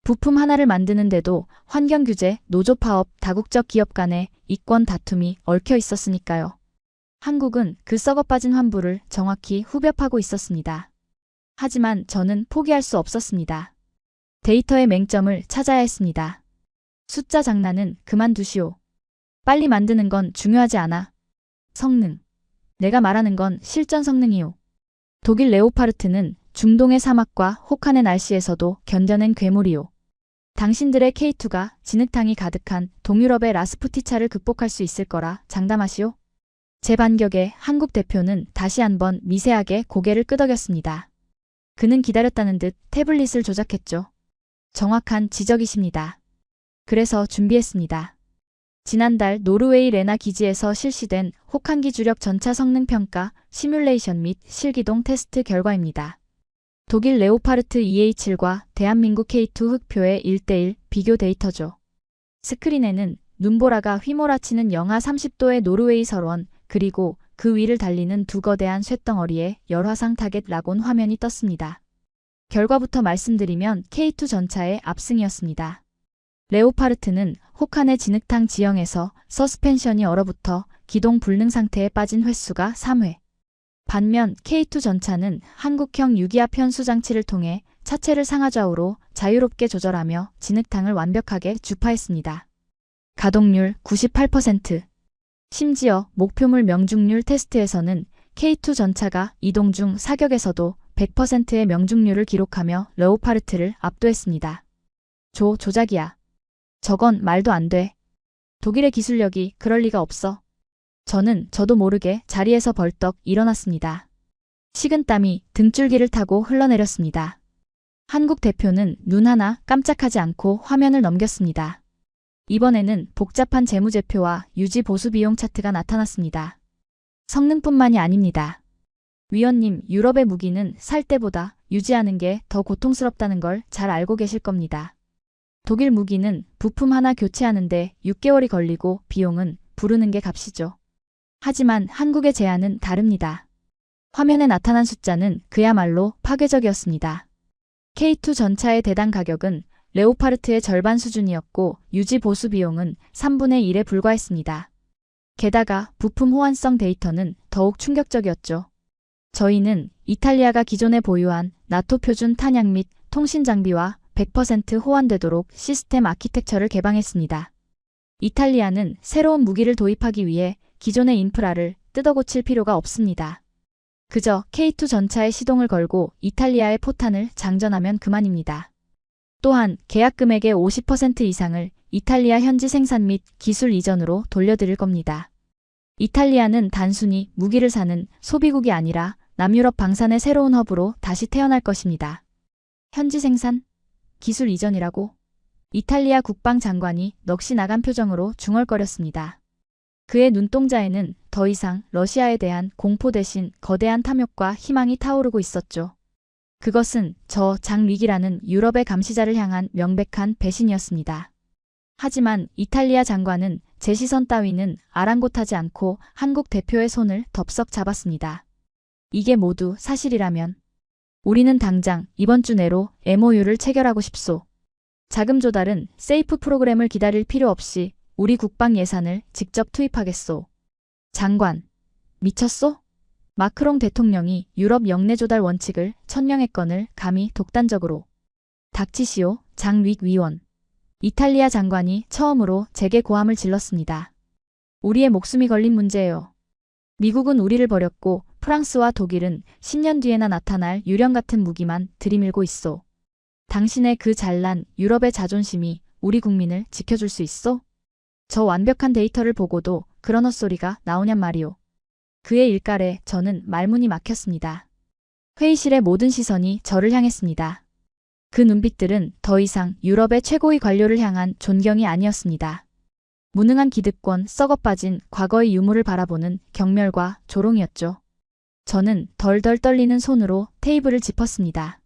부품 하나를 만드는데도 환경규제, 노조파업, 다국적 기업 간의 이권 다툼이 얽혀 있었으니까요. 한국은 그 썩어빠진 환부를 정확히 후벼파고 있었습니다. 하지만 저는 포기할 수 없었습니다. 데이터의 맹점을 찾아야 했습니다. 숫자 장난은 그만두시오. 빨리 만드는 건 중요하지 않아. 성능. 내가 말하는 건 실전 성능이오. 독일 레오파르트는 중동의 사막과 혹한의 날씨에서도 견뎌낸 괴물이오. 당신들의 K2가 진흙탕이 가득한 동유럽의 라스푸티차를 극복할 수 있을 거라 장담하시오. 제 반격에 한국 대표는 다시 한번 미세하게 고개를 끄덕였습니다. 그는 기다렸다는 듯 태블릿을 조작했죠. 정확한 지적이십니다. 그래서 준비했습니다. 지난달 노르웨이 레나 기지에서 실시된 혹한기 주력 전차 성능 평가 시뮬레이션 및 실기동 테스트 결과입니다. 독일 레오파르트 EA7과 대한민국 K2 흑표의 1대1 비교 데이터죠. 스크린에는 눈보라가 휘몰아치는 영하 30도의 노르웨이 설원, 그리고 그 위를 달리는 두 거대한 쇳덩어리의 열화상 타겟 라곤 화면이 떴습니다. 결과부터 말씀드리면 K2 전차의 압승이었습니다. 레오파르트는 혹한의 진흙탕 지형에서 서스펜션이 얼어붙어 기동 불능 상태에 빠진 횟수가 3회. 반면 K2 전차는 한국형 유기압 현수 장치를 통해 차체를 상하좌우로 자유롭게 조절하며 진흙탕을 완벽하게 주파했습니다. 가동률 98%. 심지어 목표물 명중률 테스트에서는 K2 전차가 이동 중 사격에서도 100%의 명중률을 기록하며 레오파르트를 압도했습니다. 조작이야. 저건 말도 안 돼. 독일의 기술력이 그럴 리가 없어. 저는 저도 모르게 자리에서 벌떡 일어났습니다. 식은땀이 등줄기를 타고 흘러내렸습니다. 한국 대표는 눈 하나 깜짝하지 않고 화면을 넘겼습니다. 이번에는 복잡한 재무제표와 유지 보수 비용 차트가 나타났습니다. 성능뿐만이 아닙니다. 위원님, 유럽의 무기는 살 때보다 유지하는 게 더 고통스럽다는 걸 잘 알고 계실 겁니다. 독일 무기는 부품 하나 교체하는데 6개월이 걸리고 비용은 부르는 게 값이죠. 하지만 한국의 제안은 다릅니다. 화면에 나타난 숫자는 그야말로 파괴적이었습니다. K2 전차의 대당 가격은 레오파르트의 절반 수준이었고 유지 보수 비용은 3분의 1에 불과했습니다. 게다가 부품 호환성 데이터는 더욱 충격적이었죠. 저희는 이탈리아가 기존에 보유한 나토 표준 탄약 및 통신 장비와 100% 호환되도록 시스템 아키텍처를 개방했습니다. 이탈리아는 새로운 무기를 도입하기 위해 기존의 인프라를 뜯어고칠 필요가 없습니다. 그저 K2 전차의 시동을 걸고 이탈리아의 포탄을 장전하면 그만입니다. 또한 계약 금액의 50% 이상을 이탈리아 현지 생산 및 기술 이전으로 돌려드릴 겁니다. 이탈리아는 단순히 무기를 사는 소비국이 아니라 남유럽 방산의 새로운 허브로 다시 태어날 것입니다. 현지 생산? 기술 이전이라고? 이탈리아 국방장관이 넋이 나간 표정으로 중얼거렸습니다. 그의 눈동자에는 더 이상 러시아에 대한 공포 대신 거대한 탐욕과 희망이 타오르고 있었죠. 그것은 저 장위기라는 유럽의 감시자를 향한 명백한 배신이었습니다. 하지만 이탈리아 장관은 제 시선 따위는 아랑곳하지 않고 한국 대표의 손을 덥석 잡았습니다. 이게 모두 사실이라면 우리는 당장 이번 주 내로 MOU를 체결하고 싶소. 자금 조달은 세이프 프로그램을 기다릴 필요 없이 우리 국방 예산을 직접 투입하겠소. 장관, 미쳤소? 마크롱 대통령이 유럽 영내 조달 원칙을 천명했건을 감히 독단적으로. 닥치시오, 장윅 위원. 이탈리아 장관이 처음으로 제게 고함을 질렀습니다. 우리의 목숨이 걸린 문제예요. 미국은 우리를 버렸고 프랑스와 독일은 10년 뒤에나 나타날 유령 같은 무기만 들이밀고 있소. 당신의 그 잘난 유럽의 자존심이 우리 국민을 지켜줄 수 있소? 저 완벽한 데이터를 보고도 그런 헛소리가 나오냔 말이오. 그의 일갈에 저는 말문이 막혔습니다. 회의실의 모든 시선이 저를 향했습니다. 그 눈빛들은 더 이상 유럽의 최고위 관료를 향한 존경이 아니었습니다. 무능한 기득권 썩어빠진 과거의 유물을 바라보는 경멸과 조롱이었죠. 저는 덜덜 떨리는 손으로 테이블을 짚었습니다.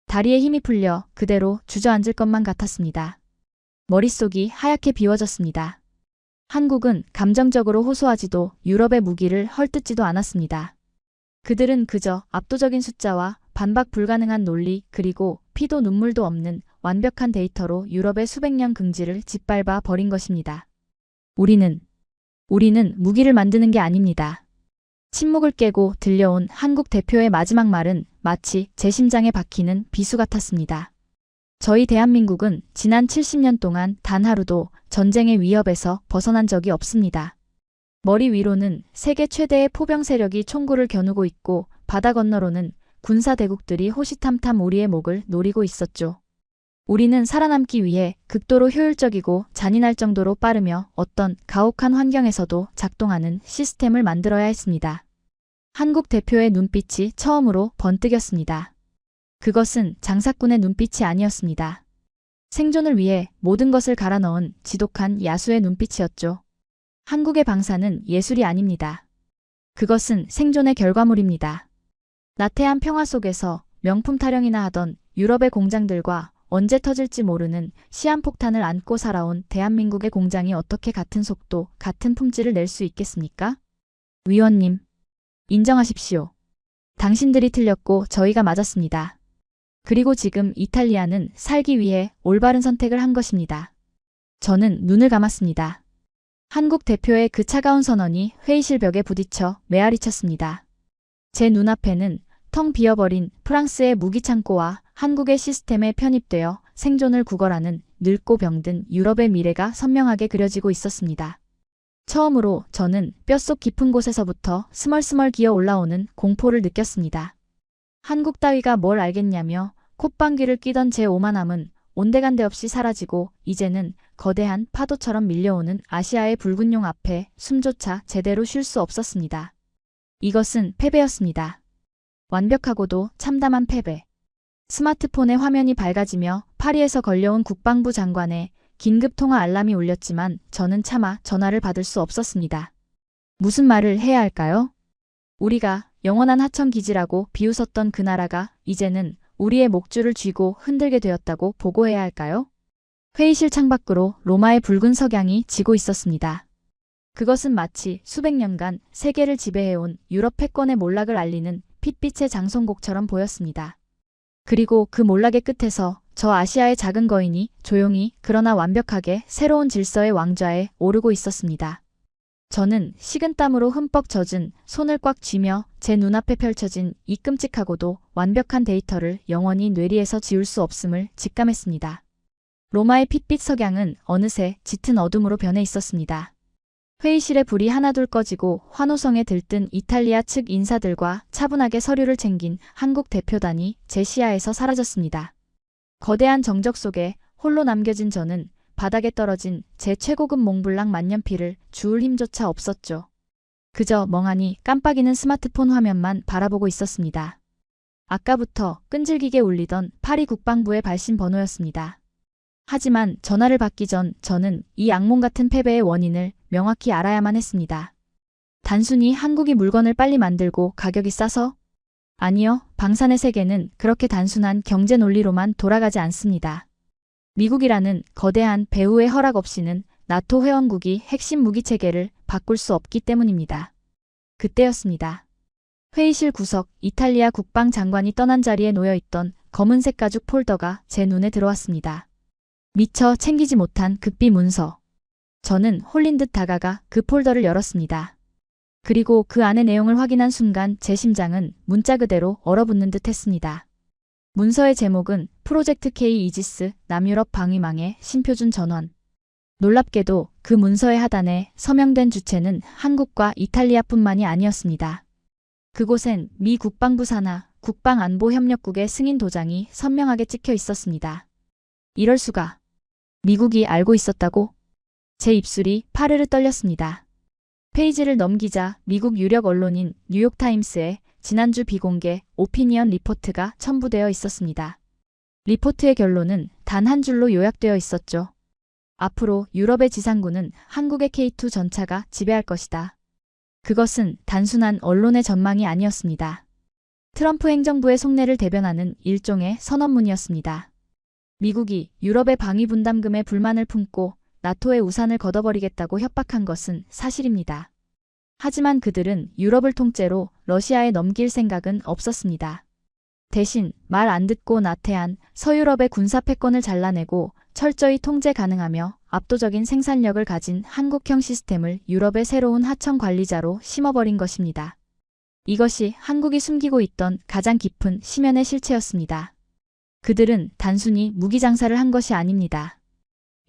다리에 힘이 풀려 그대로 주저앉을 것만 같았습니다. 머릿속이 하얗게 비워졌습니다. 한국은 감정적으로 호소하지도 유럽의 무기를 헐뜯지도 않았습니다. 그들은 그저 압도적인 숫자와 반박 불가능한 논리 그리고 피도 눈물도 없는 완벽한 데이터로 유럽의 수백 년 긍지를 짓밟아 버린 것입니다. 우리는 무기를 만드는 게 아닙니다. 침묵을 깨고 들려온 한국 대표의 마지막 말은 마치 제 심장에 박히는 비수 같았습니다. 저희 대한민국은 지난 70년 동안 단 하루도 전쟁의 위협에서 벗어난 적이 없습니다. 머리 위로는 세계 최대의 포병 세력이 총구를 겨누고 있고 바다 건너로는 군사 대국들이 호시탐탐 우리의 목을 노리고 있었죠. 우리는 살아남기 위해 극도로 효율적이고 잔인할 정도로 빠르며 어떤 가혹한 환경에서도 작동하는 시스템을 만들어야 했습니다. 한국 대표의 눈빛이 처음으로 번뜩였습니다. 그것은 장사꾼의 눈빛이 아니었습니다. 생존을 위해 모든 것을 갈아 넣은 지독한 야수의 눈빛이었죠. 한국의 방사는 예술이 아닙니다. 그것은 생존의 결과물입니다. 나태한 평화 속에서 명품 타령이나 하던 유럽의 공장들과 언제 터질지 모르는 시한폭탄을 안고 살아온 대한민국의 공장이 어떻게 같은 속도, 같은 품질을 낼 수 있겠습니까? 위원님, 인정하십시오. 당신들이 틀렸고 저희가 맞았습니다. 그리고 지금 이탈리아는 살기 위해 올바른 선택을 한 것입니다. 저는 눈을 감았습니다. 한국 대표의 그 차가운 선언이 회의실 벽에 부딪혀 메아리쳤습니다. 제 눈앞에는 텅 비어버린 프랑스의 무기창고와 한국의 시스템에 편입되어 생존을 구걸하는 늙고 병든 유럽의 미래가 선명하게 그려지고 있었습니다. 처음으로 저는 뼛속 깊은 곳에서부터 스멀스멀 기어 올라오는 공포를 느꼈습니다. 한국 따위가 뭘 알겠냐며 콧방귀를 뀌던 제 오만함은 온데간데 없이 사라지고 이제는 거대한 파도처럼 밀려오는 아시아의 붉은 용 앞에 숨조차 제대로 쉴 수 없었습니다. 이것은 패배였습니다. 완벽하고도 참담한 패배. 스마트폰의 화면이 밝아지며 파리에서 걸려온 국방부 장관의 긴급 통화 알람이 울렸지만 저는 차마 전화를 받을 수 없었습니다. 무슨 말을 해야 할까요? 우리가 영원한 하청기지라고 비웃었던 그 나라가 이제는 우리의 목줄을 쥐고 흔들게 되었다고 보고해야 할까요? 회의실 창밖으로 로마의 붉은 석양이 지고 있었습니다. 그것은 마치 수백 년간 세계를 지배해온 유럽 패권의 몰락을 알리는 핏빛의 장송곡처럼 보였습니다. 그리고 그 몰락의 끝에서 저 아시아의 작은 거인이 조용히 그러나 완벽하게 새로운 질서의 왕좌에 오르고 있었습니다. 저는 식은땀으로 흠뻑 젖은 손을 꽉 쥐며 제 눈앞에 펼쳐진 이 끔찍하고도 완벽한 데이터를 영원히 뇌리에서 지울 수 없음을 직감했습니다. 로마의 핏빛 석양은 어느새 짙은 어둠으로 변해 있었습니다. 회의실의 불이 하나둘 꺼지고 환호성에 들뜬 이탈리아 측 인사들과 차분하게 서류를 챙긴 한국 대표단이 제 시야에서 사라졌습니다. 거대한 정적 속에 홀로 남겨진 저는 바닥에 떨어진 제 최고급 몽블랑 만년필을 주울 힘조차 없었죠. 그저 멍하니 깜빡이는 스마트폰 화면만 바라보고 있었습니다. 아까부터 끈질기게 울리던 파리 국방부의 발신 번호였습니다. 하지만 전화를 받기 전 저는 이 악몽 같은 패배의 원인을 명확히 알아야만 했습니다. 단순히 한국이 물건을 빨리 만들고 가격이 싸서? 아니요, 방산의 세계는 그렇게 단순한 경제 논리로만 돌아가지 않습니다. 미국이라는 거대한 배후의 허락 없이는 나토 회원국이 핵심 무기 체계를 바꿀 수 없기 때문입니다. 그때였습니다. 회의실 구석 이탈리아 국방장관이 떠난 자리에 놓여있던 검은색 가죽 폴더가 제 눈에 들어왔습니다. 미처 챙기지 못한 급비 문서. 저는 홀린 듯 다가가 그 폴더를 열었습니다. 그리고 그 안의 내용을 확인한 순간 제 심장은 문자 그대로 얼어붙는 듯 했습니다. 문서의 제목은 프로젝트 K 이지스 남유럽 방위망의 신표준 전원. 놀랍게도 그 문서의 하단에 서명된 주체는 한국과 이탈리아뿐만이 아니었습니다. 그곳엔 미 국방부 산하 국방안보협력국의 승인 도장이 선명하게 찍혀 있었습니다. 이럴 수가. 미국이 알고 있었다고? 제 입술이 파르르 떨렸습니다. 페이지를 넘기자 미국 유력 언론인 뉴욕타임스에 지난주 비공개 오피니언 리포트가 첨부되어 있었습니다. 리포트의 결론은 단 한 줄로 요약되어 있었죠. 앞으로 유럽의 지상군은 한국의 K2 전차가 지배할 것이다. 그것은 단순한 언론의 전망이 아니었습니다. 트럼프 행정부의 속내를 대변하는 일종의 선언문이었습니다. 미국이 유럽의 방위 분담금에 불만을 품고 나토의 우산을 걷어버리겠다고 협박한 것은 사실입니다. 하지만 그들은 유럽을 통째로 러시아에 넘길 생각은 없었습니다. 대신 말 안 듣고 나태한 서유럽의 군사 패권을 잘라내고 철저히 통제 가능하며 압도적인 생산력을 가진 한국형 시스템을 유럽의 새로운 하청 관리자로 심어버린 것입니다. 이것이 한국이 숨기고 있던 가장 깊은 심연의 실체였습니다. 그들은 단순히 무기 장사를 한 것이 아닙니다.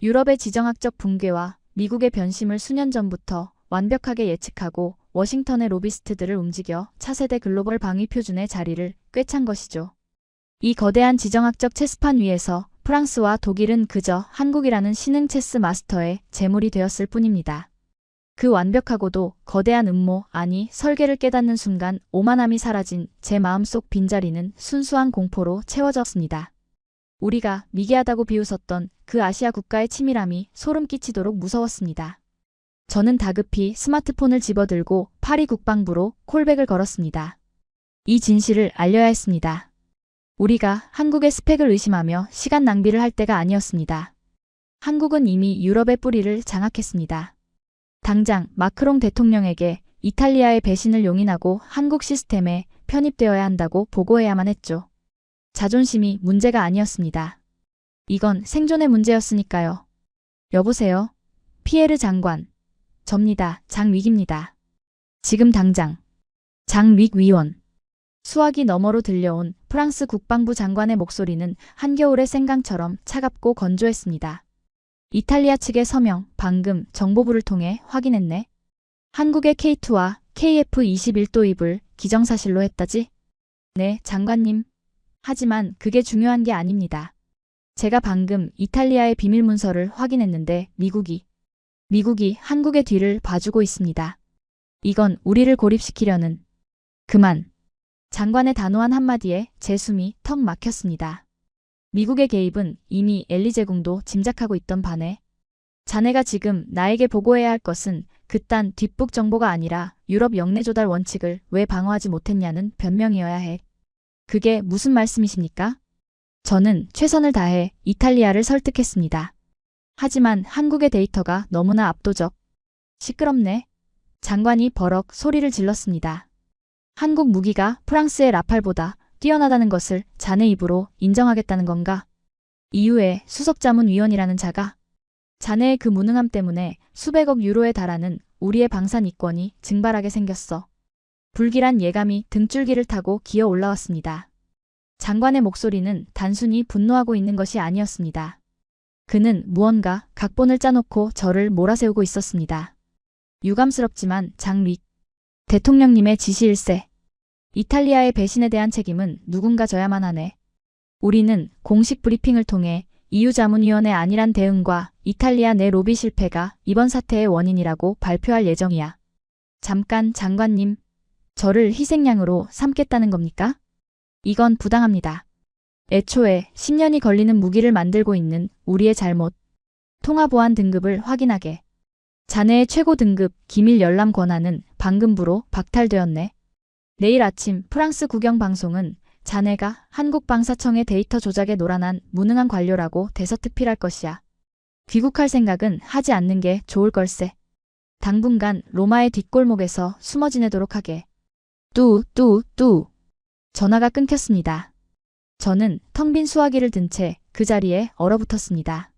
유럽의 지정학적 붕괴와 미국의 변심을 수년 전부터 완벽하게 예측하고 워싱턴의 로비스트들을 움직여 차세대 글로벌 방위 표준의 자리를 꿰찬 것이죠. 이 거대한 지정학적 체스판 위에서 프랑스와 독일은 그저 한국이라는 신흥 체스 마스터의 재물이 되었을 뿐입니다. 그 완벽하고도 거대한 음모, 아니 설계를 깨닫는 순간 오만함이 사라진 제 마음속 빈자리는 순수한 공포로 채워졌습니다. 우리가 미개하다고 비웃었던 그 아시아 국가의 치밀함이 소름 끼치도록 무서웠습니다. 저는 다급히 스마트폰을 집어들고 파리 국방부로 콜백을 걸었습니다. 이 진실을 알려야 했습니다. 우리가 한국의 스펙을 의심하며 시간 낭비를 할 때가 아니었습니다. 한국은 이미 유럽의 뿌리를 장악했습니다. 당장 마크롱 대통령에게 이탈리아의 배신을 용인하고 한국 시스템에 편입되어야 한다고 보고해야만 했죠. 자존심이 문제가 아니었습니다. 이건 생존의 문제였으니까요. 여보세요? 피에르 장관. 접니다. 장윅입니다. 지금 당장. 장윅 위원. 수화기 너머로 들려온 프랑스 국방부 장관의 목소리는 한겨울의 생강처럼 차갑고 건조했습니다. 이탈리아 측의 서명, 방금 정보부를 통해 확인했네. 한국의 K2와 KF-21 도입을 기정사실로 했다지? 네, 장관님. 하지만 그게 중요한 게 아닙니다. 제가 방금 이탈리아의 비밀 문서를 확인했는데 미국이 한국의 뒤를 봐주고 있습니다. 이건 우리를 고립시키려는. 그만. 장관의 단호한 한마디에 제 숨이 턱 막혔습니다. 미국의 개입은 이미 엘리제궁도 짐작하고 있던 바네. 자네가 지금 나에게 보고해야 할 것은 그딴 뒷북 정보가 아니라 유럽 영내 조달 원칙을 왜 방어하지 못했냐는 변명이어야 해. 그게 무슨 말씀이십니까? 저는 최선을 다해 이탈리아를 설득했습니다. 하지만 한국의 데이터가 너무나 압도적. 시끄럽네. 장관이 버럭 소리를 질렀습니다. 한국 무기가 프랑스의 라팔보다 뛰어나다는 것을 자네 입으로 인정하겠다는 건가? EU의 수석자문위원이라는 자가 자네의 그 무능함 때문에 수백억 유로에 달하는 우리의 방산 이권이 증발하게 생겼어. 불길한 예감이 등줄기를 타고 기어 올라왔습니다. 장관의 목소리는 단순히 분노하고 있는 것이 아니었습니다. 그는 무언가 각본을 짜놓고 저를 몰아세우고 있었습니다. 유감스럽지만 장윅 대통령님의 지시일세. 이탈리아의 배신에 대한 책임은 누군가 져야만 하네. 우리는 공식 브리핑을 통해 EU 자문위원회 안일한 대응과 이탈리아 내 로비 실패가 이번 사태의 원인이라고 발표할 예정이야. 잠깐 장관님, 저를 희생양으로 삼겠다는 겁니까? 이건 부당합니다. 애초에 10년이 걸리는 무기를 만들고 있는 우리의 잘못. 통화보안 등급을 확인하게. 자네의 최고 등급 기밀 열람 권한은 방금부로 박탈되었네. 내일 아침 프랑스 국영방송은 자네가 한국방사청의 데이터 조작에 노란한 무능한 관료라고 대서특필할 것이야. 귀국할 생각은 하지 않는 게 좋을 걸세. 당분간 로마의 뒷골목에서 숨어 지내도록 하게. 뚜. 전화가 끊겼습니다. 저는 텅 빈 수화기를 든 채 그 자리에 얼어붙었습니다.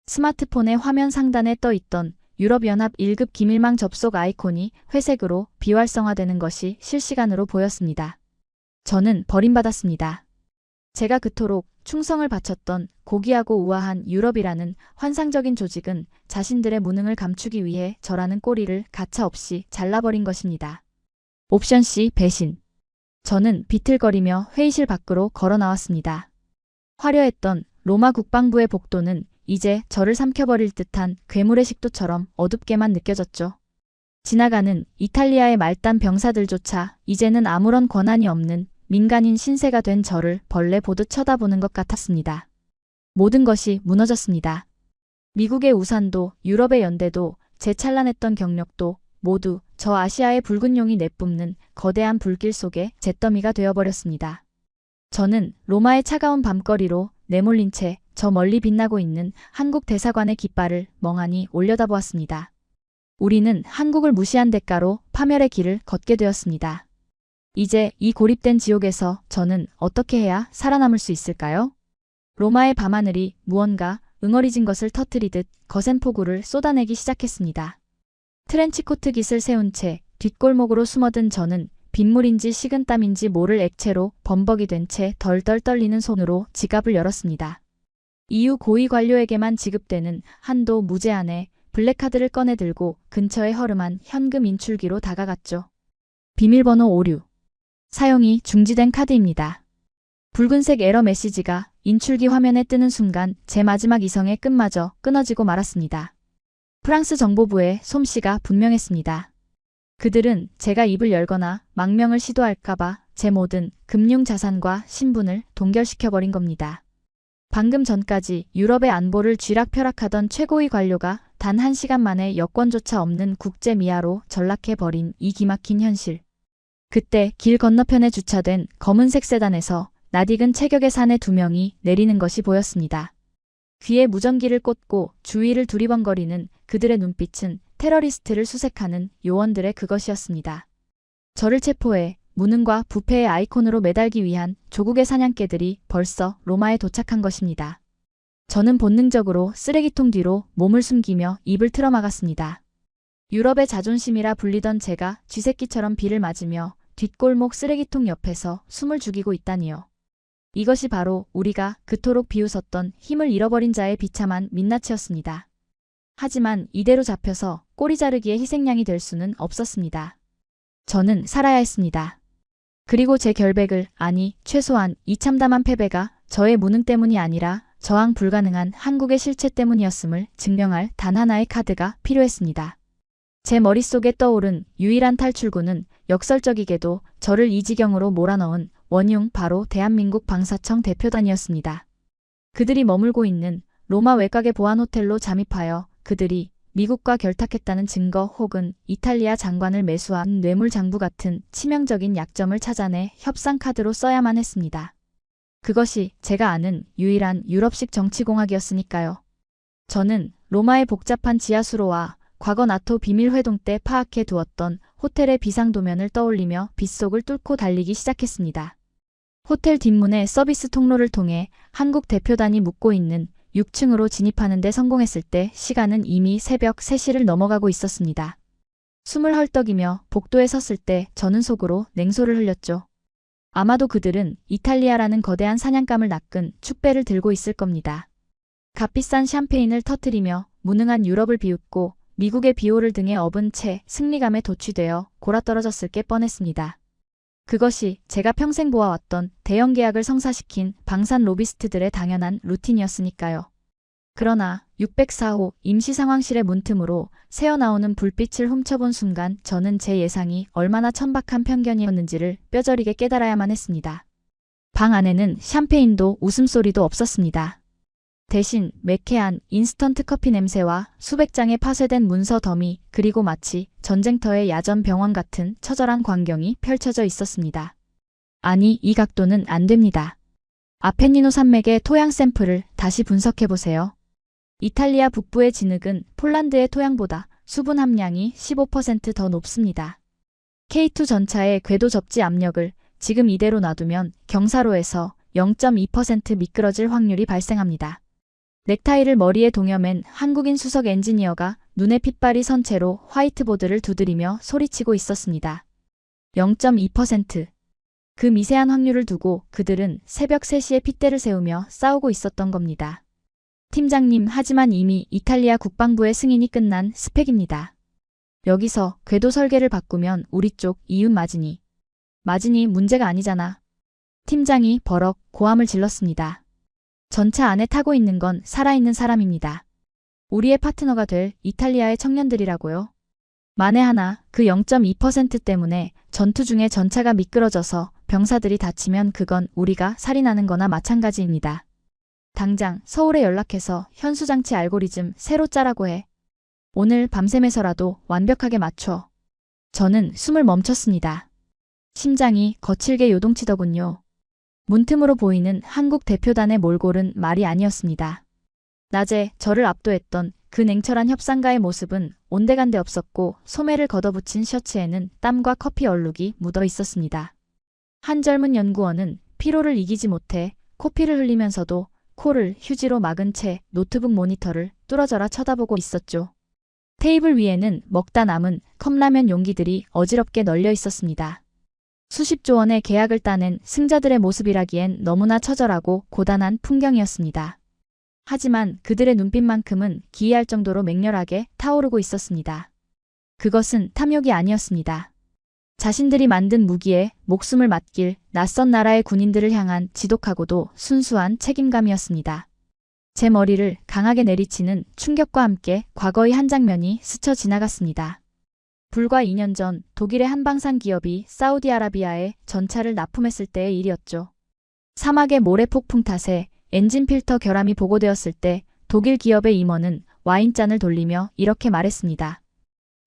스마트폰의 화면 상단에 떠 있던 유럽연합 1급 기밀망 접속 아이콘이 회색으로 비활성화되는 것이 실시간으로 보였습니다. 저는 버림받았습니다. 제가 그토록 충성을 바쳤던 고귀하고 우아한 유럽이라는 환상적인 조직은 자신들의 무능을 감추기 위해 저라는 꼬리를 가차없이 잘라버린 것입니다. 옵션 C. 배신. 저는 비틀거리며 회의실 밖으로 걸어 나왔습니다. 화려했던 로마 국방부의 복도는 이제 저를 삼켜버릴 듯한 괴물의 식도처럼 어둡게만 느껴졌죠. 지나가는 이탈리아의 말단 병사들조차 이제는 아무런 권한이 없는 민간인 신세가 된 저를 벌레 보듯 쳐다보는 것 같았습니다. 모든 것이 무너졌습니다. 미국의 우산도 유럽의 연대도 제 찬란했던 경력도 모두 저 아시아의 붉은 용이 내뿜는 거대한 불길 속에 잿더미가 되어버렸습니다. 저는 로마의 차가운 밤거리로 내몰린 채 저 멀리 빛나고 있는 한국 대사관의 깃발을 멍하니 올려다보았습니다. 우리는 한국을 무시한 대가로 파멸의 길을 걷게 되었습니다. 이제 이 고립된 지옥에서 저는 어떻게 해야 살아남을 수 있을까요? 로마의 밤하늘이 무언가 응어리진 것을 터뜨리듯 거센 폭우를 쏟아내기 시작했습니다. 트렌치코트 깃을 세운 채 뒷골목으로 숨어든 저는 빗물인지 식은땀인지 모를 액체로 범벅이 된 채 덜덜 떨리는 손으로 지갑을 열었습니다. EU 고위 관료에게만 지급되는 한도 무제한의 블랙카드를 꺼내 들고 근처에 허름한 현금 인출기로 다가갔죠. 비밀번호 56. 사용이 중지된 카드입니다. 붉은색 에러 메시지가 인출기 화면에 뜨는 순간 제 마지막 이성의 끈마저 끊어지고 말았습니다. 프랑스 정보부의 솜씨가 분명했습니다. 그들은 제가 입을 열거나 망명을 시도할까봐 제 모든 금융 자산과 신분을 동결시켜버린 겁니다. 방금 전까지 유럽의 안보를 쥐락펴락하던 최고위 관료가 단 1시간 만에 여권조차 없는 국제 미아로 전락해버린 이 기막힌 현실. 그때 길 건너편에 주차된 검은색 세단에서 낯익은 체격의 사내 2명이 내리는 것이 보였습니다. 귀에 무전기를 꽂고 주위를 두리번거리는 그들의 눈빛은 테러리스트를 수색하는 요원들의 그것이었습니다. 저를 체포해 무능과 부패의 아이콘으로 매달기 위한 조국의 사냥개들이 벌써 로마에 도착한 것입니다. 저는 본능적으로 쓰레기통 뒤로 몸을 숨기며 입을 틀어막았습니다. 유럽의 자존심이라 불리던 제가 쥐새끼처럼 비를 맞으며 뒷골목 쓰레기통 옆에서 숨을 죽이고 있다니요. 이것이 바로 우리가 그토록 비웃었던 힘을 잃어버린 자의 비참한 민낯이었습니다. 하지만 이대로 잡혀서 꼬리 자르기의 희생양이 될 수는 없었습니다. 저는 살아야 했습니다. 그리고 제 결백을, 아니 최소한 이 참담한 패배가 저의 무능 때문이 아니라 저항 불가능한 한국의 실체 때문이었음을 증명할 단 하나의 카드가 필요했습니다. 제 머릿속에 떠오른 유일한 탈출구는 역설적이게도 저를 이 지경으로 몰아넣은 원흉 바로 대한민국 방사청 대표단이었습니다. 그들이 머물고 있는 로마 외곽의 보안 호텔로 잠입하여 그들이 미국과 결탁했다는 증거 혹은 이탈리아 장관을 매수한 뇌물장부 같은 치명적인 약점을 찾아내 협상 카드로 써야만 했습니다. 그것이 제가 아는 유일한 유럽식 정치공학이었으니까요. 저는 로마의 복잡한 지하수로와 과거 나토 비밀회동 때 파악해 두었던 호텔의 비상도면을 떠올리며 빗속을 뚫고 달리기 시작했습니다. 호텔 뒷문의 서비스 통로를 통해 한국 대표단이 묵고 있는 6층으로 진입하는 데 성공했을 때 시간은 이미 새벽 3시를 넘어가고 있었습니다. 숨을 헐떡이며 복도에 섰을 때 저는 속으로 냉소를 흘렸죠. 아마도 그들은 이탈리아라는 거대한 사냥감을 낚은 축배를 들고 있을 겁니다. 값비싼 샴페인을 터뜨리며 무능한 유럽을 비웃고 미국의 비호를 등에 업은 채 승리감에 도취되어 골아떨어졌을 게 뻔했습니다. 그것이 제가 평생 보아왔던 대형 계약을 성사시킨 방산 로비스트들의 당연한 루틴이었으니까요. 그러나 604호 임시상황실의 문틈으로 새어나오는 불빛을 훔쳐본 순간 저는 제 예상이 얼마나 천박한 편견이었는지를 뼈저리게 깨달아야만 했습니다. 방 안에는 샴페인도 웃음소리도 없었습니다. 대신 매캐한 인스턴트 커피 냄새와 수백 장의 파쇄된 문서 더미 그리고 마치 전쟁터의 야전 병원 같은 처절한 광경이 펼쳐져 있었습니다. 아니, 이 각도는 안 됩니다. 아펜니노 산맥의 토양 샘플을 다시 분석해보세요. 이탈리아 북부의 진흙은 폴란드의 토양보다 수분 함량이 15% 더 높습니다. K2 전차의 궤도 접지 압력을 지금 이대로 놔두면 경사로에서 0.2% 미끄러질 확률이 발생합니다. 넥타이를 머리에 동여맨 한국인 수석 엔지니어가 눈에 핏발이 선 채로 화이트보드를 두드리며 소리치고 있었습니다. 0.2%. 그 미세한 확률을 두고 그들은 새벽 3시에 핏대를 세우며 싸우고 있었던 겁니다. 팀장님, 하지만 이미 이탈리아 국방부의 승인이 끝난 스펙입니다. 여기서 궤도 설계를 바꾸면 우리 쪽 이윤 마진이 문제가 아니잖아. 팀장이 버럭 고함을 질렀습니다. 전차 안에 타고 있는 건 살아있는 사람입니다. 우리의 파트너가 될 이탈리아의 청년들이라고요. 만에 하나 그 0.2% 때문에 전투 중에 전차가 미끄러져서 병사들이 다치면 그건 우리가 살인하는 거나 마찬가지입니다. 당장 서울에 연락해서 현수장치 알고리즘 새로 짜라고 해. 오늘 밤샘에서라도 완벽하게 맞춰. 저는 숨을 멈췄습니다. 심장이 거칠게 요동치더군요. 문틈으로 보이는 한국 대표단의 몰골은 말이 아니었습니다. 낮에 저를 압도했던 그 냉철한 협상가의 모습은 온데간데 없었고 소매를 걷어붙인 셔츠에는 땀과 커피 얼룩이 묻어 있었습니다. 한 젊은 연구원은 피로를 이기지 못해 코피를 흘리면서도 코를 휴지로 막은 채 노트북 모니터를 뚫어져라 쳐다보고 있었죠. 테이블 위에는 먹다 남은 컵라면 용기들이 어지럽게 널려 있었습니다. 수십조 원의 계약을 따낸 승자들의 모습이라기엔 너무나 처절하고 고단한 풍경이었습니다. 하지만 그들의 눈빛만큼은 기이할 정도로 맹렬하게 타오르고 있었습니다. 그것은 탐욕이 아니었습니다. 자신들이 만든 무기에 목숨을 맡길 낯선 나라의 군인들을 향한 지독하고도 순수한 책임감이었습니다. 제 머리를 강하게 내리치는 충격과 함께 과거의 한 장면이 스쳐 지나갔습니다. 불과 2년 전 독일의 한방산 기업이 사우디아라비아에 전차를 납품했을 때의 일이었죠. 사막의 모래폭풍 탓에 엔진 필터 결함이 보고되었을 때 독일 기업의 임원은 와인잔을 돌리며 이렇게 말했습니다.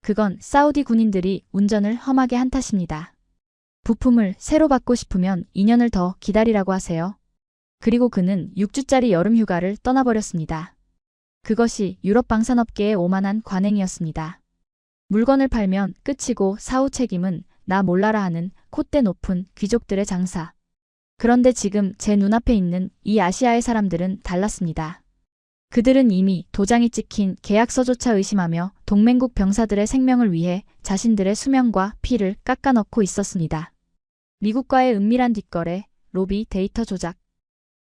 그건 사우디 군인들이 운전을 험하게 한 탓입니다. 부품을 새로 받고 싶으면 2년을 더 기다리라고 하세요. 그리고 그는 6주짜리 여름 휴가를 떠나버렸습니다. 그것이 유럽 방산업계의 오만한 관행이었습니다. 물건을 팔면 끝이고 사후 책임은 나 몰라라 하는 콧대 높은 귀족들의 장사. 그런데 지금 제 눈앞에 있는 이 아시아의 사람들은 달랐습니다. 그들은 이미 도장이 찍힌 계약서조차 의심하며 동맹국 병사들의 생명을 위해 자신들의 수명과 피를 깎아넣고 있었습니다. 미국과의 은밀한 뒷거래, 로비, 데이터 조작.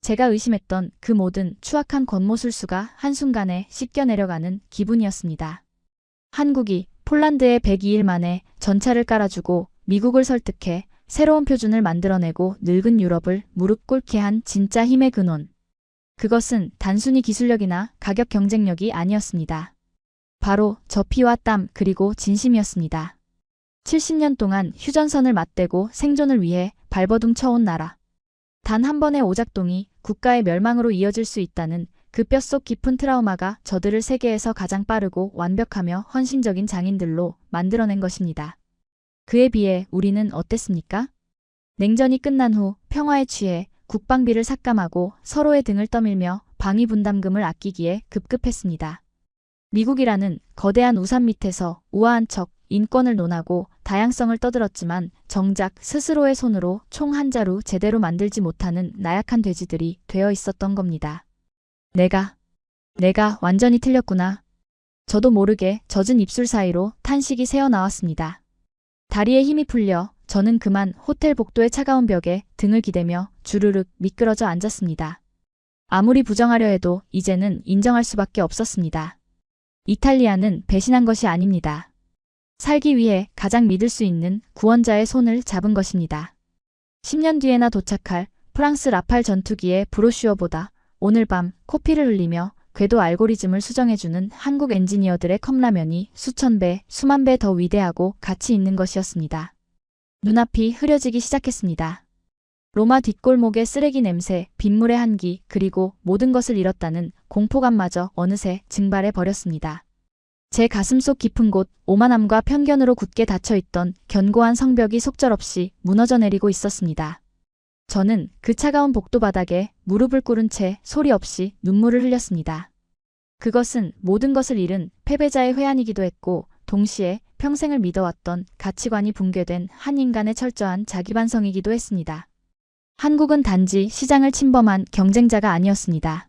제가 의심했던 그 모든 추악한 권모술수가 한순간에 씻겨 내려가는 기분이었습니다. 한국이 폴란드에 102일 만에 전차를 깔아주고 미국을 설득해 새로운 표준을 만들어내고 늙은 유럽을 무릎 꿇게 한 진짜 힘의 근원. 그것은 단순히 기술력이나 가격 경쟁력이 아니었습니다. 바로 저 피와 땀 그리고 진심이었습니다. 70년 동안 휴전선을 맞대고 생존을 위해 발버둥 쳐온 나라. 단 한 번의 오작동이 국가의 멸망으로 이어질 수 있다는 그 뼛속 깊은 트라우마가 저들을 세계에서 가장 빠르고 완벽하며 헌신적인 장인들로 만들어낸 것입니다. 그에 비해 우리는 어땠습니까? 냉전이 끝난 후 평화에 취해 국방비를 삭감하고 서로의 등을 떠밀며 방위 분담금을 아끼기에 급급했습니다. 미국이라는 거대한 우산 밑에서 우아한 척 인권을 논하고 다양성을 떠들었지만 정작 스스로의 손으로 총 한 자루 제대로 만들지 못하는 나약한 돼지들이 되어 있었던 겁니다. 내가 완전히 틀렸구나. 저도 모르게 젖은 입술 사이로 탄식이 새어나왔습니다. 다리에 힘이 풀려 저는 그만 호텔 복도의 차가운 벽에 등을 기대며 주르륵 미끄러져 앉았습니다. 아무리 부정하려 해도 이제는 인정할 수밖에 없었습니다. 이탈리아는 배신한 것이 아닙니다. 살기 위해 가장 믿을 수 있는 구원자의 손을 잡은 것입니다. 10년 뒤에나 도착할 프랑스 라팔 전투기의 브로슈어보다 오늘 밤 코피를 흘리며 궤도 알고리즘을 수정해주는 한국 엔지니어들의 컵라면이 수천 배, 수만 배 더 위대하고 가치 있는 것이었습니다. 눈앞이 흐려지기 시작했습니다. 로마 뒷골목의 쓰레기 냄새, 빗물의 한기, 그리고 모든 것을 잃었다는 공포감마저 어느새 증발해 버렸습니다. 제 가슴속 깊은 곳, 오만함과 편견으로 굳게 닫혀있던 견고한 성벽이 속절없이 무너져 내리고 있었습니다. 저는 그 차가운 복도 바닥에 무릎을 꿇은 채 소리 없이 눈물을 흘렸습니다. 그것은 모든 것을 잃은 패배자의 회한이기도 했고 동시에 평생을 믿어왔던 가치관이 붕괴된 한 인간의 철저한 자기반성이기도 했습니다. 한국은 단지 시장을 침범한 경쟁자가 아니었습니다.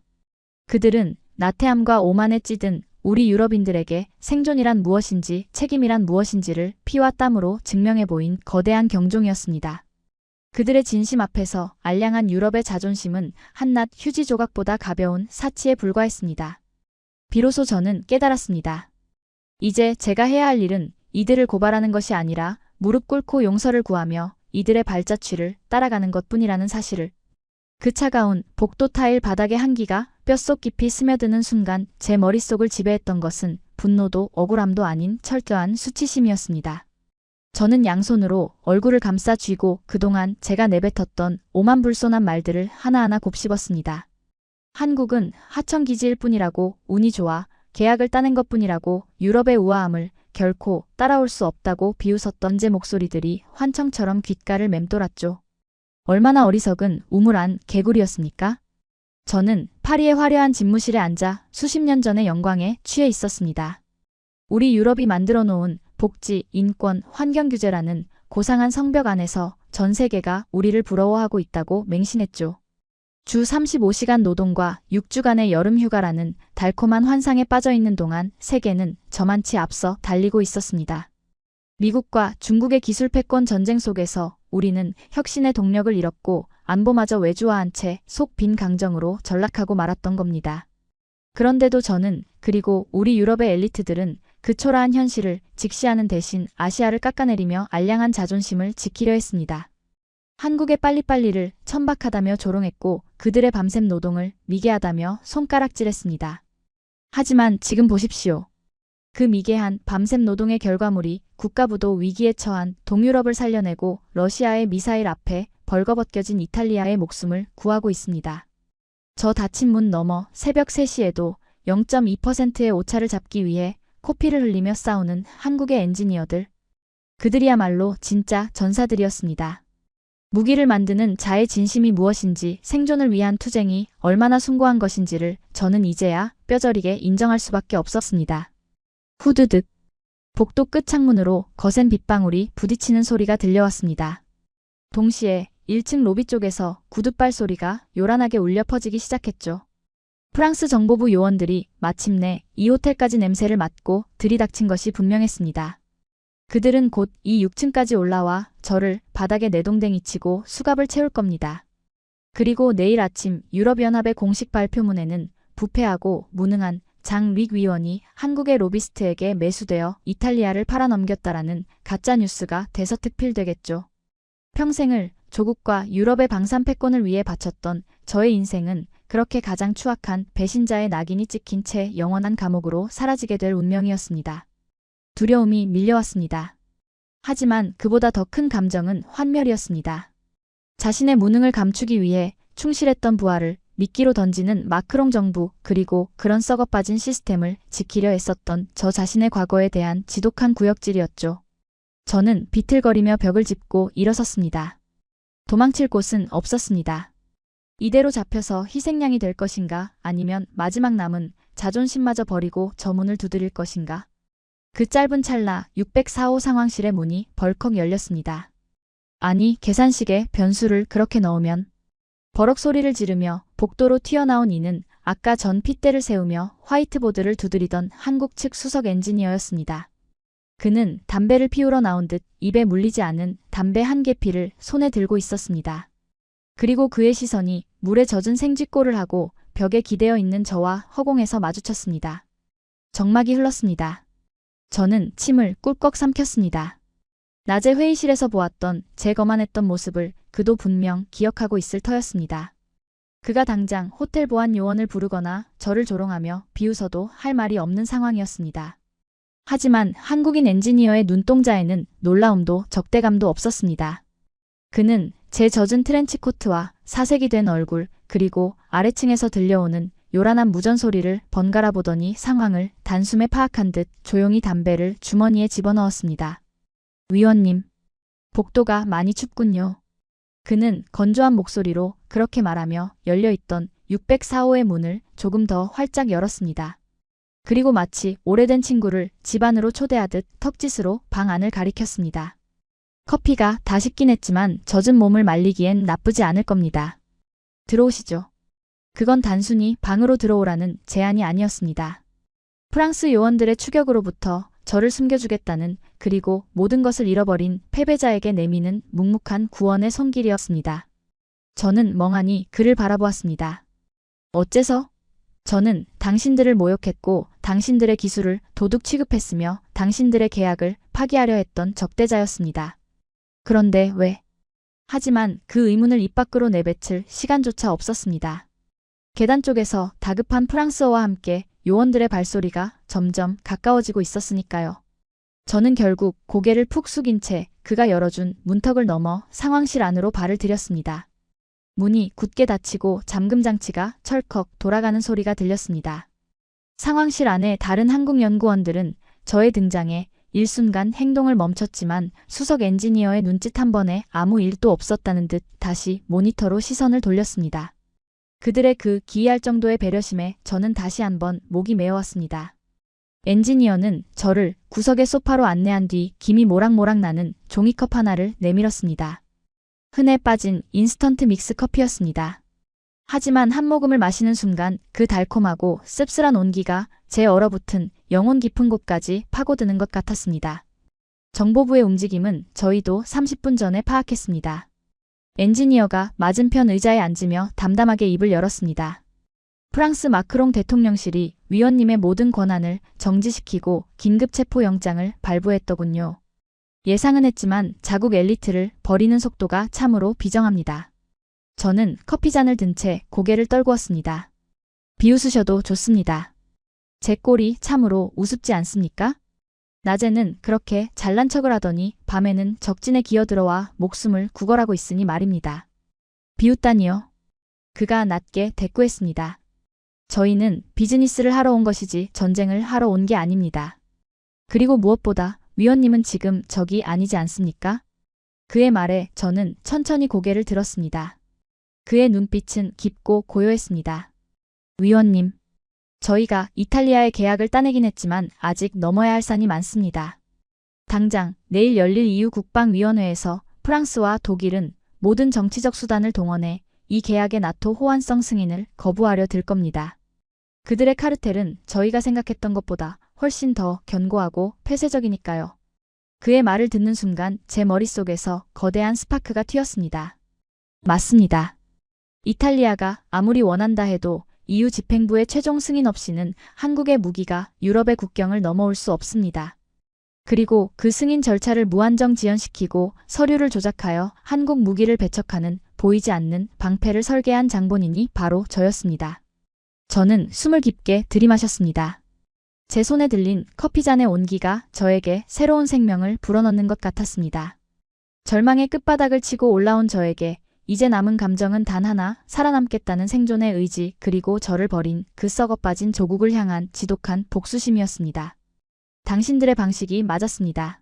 그들은 나태함과 오만에 찌든 우리 유럽인들에게 생존이란 무엇인지 책임이란 무엇인지를 피와 땀으로 증명해 보인 거대한 경종이었습니다. 그들의 진심 앞에서 알량한 유럽의 자존심은 한낱 휴지 조각보다 가벼운 사치에 불과했습니다. 비로소 저는 깨달았습니다. 이제 제가 해야 할 일은 이들을 고발하는 것이 아니라 무릎 꿇고 용서를 구하며 이들의 발자취를 따라가는 것뿐이라는 사실을. 그 차가운 복도 타일 바닥의 한기가 뼛속 깊이 스며드는 순간 제 머릿속을 지배했던 것은 분노도 억울함도 아닌 철저한 수치심이었습니다. 저는 양손으로 얼굴을 감싸 쥐고 그동안 제가 내뱉었던 오만불손한 말들을 하나하나 곱씹었습니다. 한국은 하청기지일 뿐이라고, 운이 좋아 계약을 따낸 것뿐이라고, 유럽의 우아함을 결코 따라올 수 없다고 비웃었던 제 목소리들이 환청처럼 귓가를 맴돌았죠. 얼마나 어리석은 우물안 개구리였습니까? 저는 파리의 화려한 집무실에 앉아 수십 년 전의 영광에 취해 있었습니다. 우리 유럽이 만들어 놓은 복지, 인권, 환경 규제라는 고상한 성벽 안에서 전 세계가 우리를 부러워하고 있다고 맹신했죠. 주 35시간 노동과 6주간의 여름 휴가라는 달콤한 환상에 빠져있는 동안 세계는 저만치 앞서 달리고 있었습니다. 미국과 중국의 기술 패권 전쟁 속에서 우리는 혁신의 동력을 잃었고 안보마저 외주화한 채 속 빈 강정으로 전락하고 말았던 겁니다. 그런데도 저는, 그리고 우리 유럽의 엘리트들은 그 초라한 현실을 직시하는 대신 아시아를 깎아내리며 알량한 자존심을 지키려 했습니다. 한국의 빨리빨리를 천박하다며 조롱했고 그들의 밤샘 노동을 미개하다며 손가락질했습니다. 하지만 지금 보십시오. 그 미개한 밤샘 노동의 결과물이 국가부도 위기에 처한 동유럽을 살려내고 러시아의 미사일 앞에 벌거벗겨진 이탈리아의 목숨을 구하고 있습니다. 저 닫힌 문 너머 새벽 3시에도 0.2%의 오차를 잡기 위해 코피를 흘리며 싸우는 한국의 엔지니어들. 그들이야말로 진짜 전사들이었습니다. 무기를 만드는 자의 진심이 무엇인지, 생존을 위한 투쟁이 얼마나 숭고한 것인지를 저는 이제야 뼈저리게 인정할 수밖에 없었습니다. 후드득. 복도 끝 창문으로 거센 빗방울이 부딪히는 소리가 들려왔습니다. 동시에 1층 로비 쪽에서 구둣발 소리가 요란하게 울려 퍼지기 시작했죠. 프랑스 정보부 요원들이 마침내 이 호텔까지 냄새를 맡고 들이닥친 것이 분명했습니다. 그들은 곧 이 6층까지 올라와 저를 바닥에 내동댕이 치고 수갑을 채울 겁니다. 그리고 내일 아침 유럽연합의 공식 발표문에는 부패하고 무능한 장 릭 위원이 한국의 로비스트에게 매수되어 이탈리아를 팔아넘겼다라는 가짜뉴스가 대서특필되겠죠. 평생을 조국과 유럽의 방산 패권을 위해 바쳤던 저의 인생은 그렇게 가장 추악한 배신자의 낙인이 찍힌 채 영원한 감옥으로 사라지게 될 운명이었습니다. 두려움이 밀려왔습니다. 하지만 그보다 더 큰 감정은 환멸이었습니다. 자신의 무능을 감추기 위해 충실했던 부하를 미끼로 던지는 마크롱 정부, 그리고 그런 썩어빠진 시스템을 지키려 애썼던 저 자신의 과거에 대한 지독한 구역질이었죠. 저는 비틀거리며 벽을 짚고 일어섰습니다. 도망칠 곳은 없었습니다. 이대로 잡혀서 희생양이 될 것인가, 아니면 마지막 남은 자존심마저 버리고 저 문을 두드릴 것인가. 그 짧은 찰나 604호 상황실의 문이 벌컥 열렸습니다. 아니, 계산식에 변수를 그렇게 넣으면. 버럭 소리를 지르며 복도로 튀어나온 이는 아까 전 핏대를 세우며 화이트보드를 두드리던 한국 측 수석 엔지니어였습니다. 그는 담배를 피우러 나온 듯 입에 물리지 않은 담배 한 개피를 손에 들고 있었습니다. 그리고 그의 시선이 물에 젖은 생쥐꼴을 하고 벽에 기대어 있는 저와 허공에서 마주쳤습니다. 정막이 흘렀습니다. 저는 침을 꿀꺽 삼켰습니다. 낮에 회의실에서 보았던 제 거만했던 모습을 그도 분명 기억하고 있을 터였습니다. 그가 당장 호텔 보안 요원을 부르거나 저를 조롱하며 비웃어도 할 말이 없는 상황이었습니다. 하지만 한국인 엔지니어의 눈동자에는 놀라움도 적대감도 없었습니다. 그는 제 젖은 트렌치코트와 사색이 된 얼굴, 그리고 아래층에서 들려오는 요란한 무전 소리를 번갈아 보더니 상황을 단숨에 파악한 듯 조용히 담배를 주머니에 집어넣었습니다. 위원님, 복도가 많이 춥군요. 그는 건조한 목소리로 그렇게 말하며 열려있던 604호의 문을 조금 더 활짝 열었습니다. 그리고 마치 오래된 친구를 집 안으로 초대하듯 턱짓으로 방 안을 가리켰습니다. 커피가 다 식긴 했지만 젖은 몸을 말리기엔 나쁘지 않을 겁니다. 들어오시죠. 그건 단순히 방으로 들어오라는 제안이 아니었습니다. 프랑스 요원들의 추격으로부터 저를 숨겨주겠다는, 그리고 모든 것을 잃어버린 패배자에게 내미는 묵묵한 구원의 손길이었습니다. 저는 멍하니 그를 바라보았습니다. 어째서? 저는 당신들을 모욕했고 당신들의 기술을 도둑 취급했으며 당신들의 계약을 파기하려 했던 적대자였습니다. 그런데 왜? 하지만 그 의문을 입 밖으로 내뱉을 시간조차 없었습니다. 계단 쪽에서 다급한 프랑스어와 함께 요원들의 발소리가 점점 가까워지고 있었으니까요. 저는 결국 고개를 푹 숙인 채 그가 열어준 문턱을 넘어 상황실 안으로 발을 들였습니다. 문이 굳게 닫히고 잠금 장치가 철컥 돌아가는 소리가 들렸습니다. 상황실 안의 다른 한국 연구원들은 저의 등장에 일순간 행동을 멈췄지만 수석 엔지니어의 눈짓 한 번에 아무 일도 없었다는 듯 다시 모니터로 시선을 돌렸습니다. 그들의 그 기이할 정도의 배려심에 저는 다시 한번 목이 메어왔습니다. 엔지니어는 저를 구석의 소파로 안내한 뒤 김이 모락모락 나는 종이컵 하나를 내밀었습니다. 흔해 빠진 인스턴트 믹스 커피였습니다. 하지만 한 모금을 마시는 순간 그 달콤하고 씁쓸한 온기가 제 얼어붙은 영혼 깊은 곳까지 파고드는 것 같았습니다. 정보부의 움직임은 저희도 30분 전에 파악했습니다. 엔지니어가 맞은편 의자에 앉으며 담담하게 입을 열었습니다. 프랑스 마크롱 대통령실이 위원님의 모든 권한을 정지시키고 긴급 체포영장을 발부했더군요. 예상은 했지만 자국 엘리트를 버리는 속도가 참으로 비정합니다. 저는 커피잔을 든 채 고개를 떨구었습니다. 비웃으셔도 좋습니다. 제 꼴이 참으로 우습지 않습니까? 낮에는 그렇게 잘난 척을 하더니 밤에는 적진에 기어들어와 목숨을 구걸하고 있으니 말입니다. 비웃다니요? 그가 낮게 대꾸했습니다. 저희는 비즈니스를 하러 온 것이지 전쟁을 하러 온 게 아닙니다. 그리고 무엇보다 위원님은 지금 적이 아니지 않습니까? 그의 말에 저는 천천히 고개를 들었습니다. 그의 눈빛은 깊고 고요했습니다. 위원님, 저희가 이탈리아의 계약을 따내긴 했지만 아직 넘어야 할 산이 많습니다. 당장 내일 열릴 EU 국방위원회에서 프랑스와 독일은 모든 정치적 수단을 동원해 이 계약의 나토 호환성 승인을 거부하려 들 겁니다. 그들의 카르텔은 저희가 생각했던 것보다 훨씬 더 견고하고 폐쇄적이니까요. 그의 말을 듣는 순간 제 머릿속에서 거대한 스파크가 튀었습니다. 맞습니다. 이탈리아가 아무리 원한다 해도 EU 집행부의 최종 승인 없이는 한국의 무기가 유럽의 국경을 넘어올 수 없습니다. 그리고 그 승인 절차를 무한정 지연시키고 서류를 조작하여 한국 무기를 배척하는 보이지 않는 방패를 설계한 장본인이 바로 저였습니다. 저는 숨을 깊게 들이마셨습니다. 제 손에 들린 커피잔의 온기가 저에게 새로운 생명을 불어넣는 것 같았습니다. 절망의 끝바닥을 치고 올라온 저에게 이제 남은 감정은 단 하나, 살아남겠다는 생존의 의지, 그리고 저를 버린 그 썩어빠진 조국을 향한 지독한 복수심이었습니다. 당신들의 방식이 맞았습니다.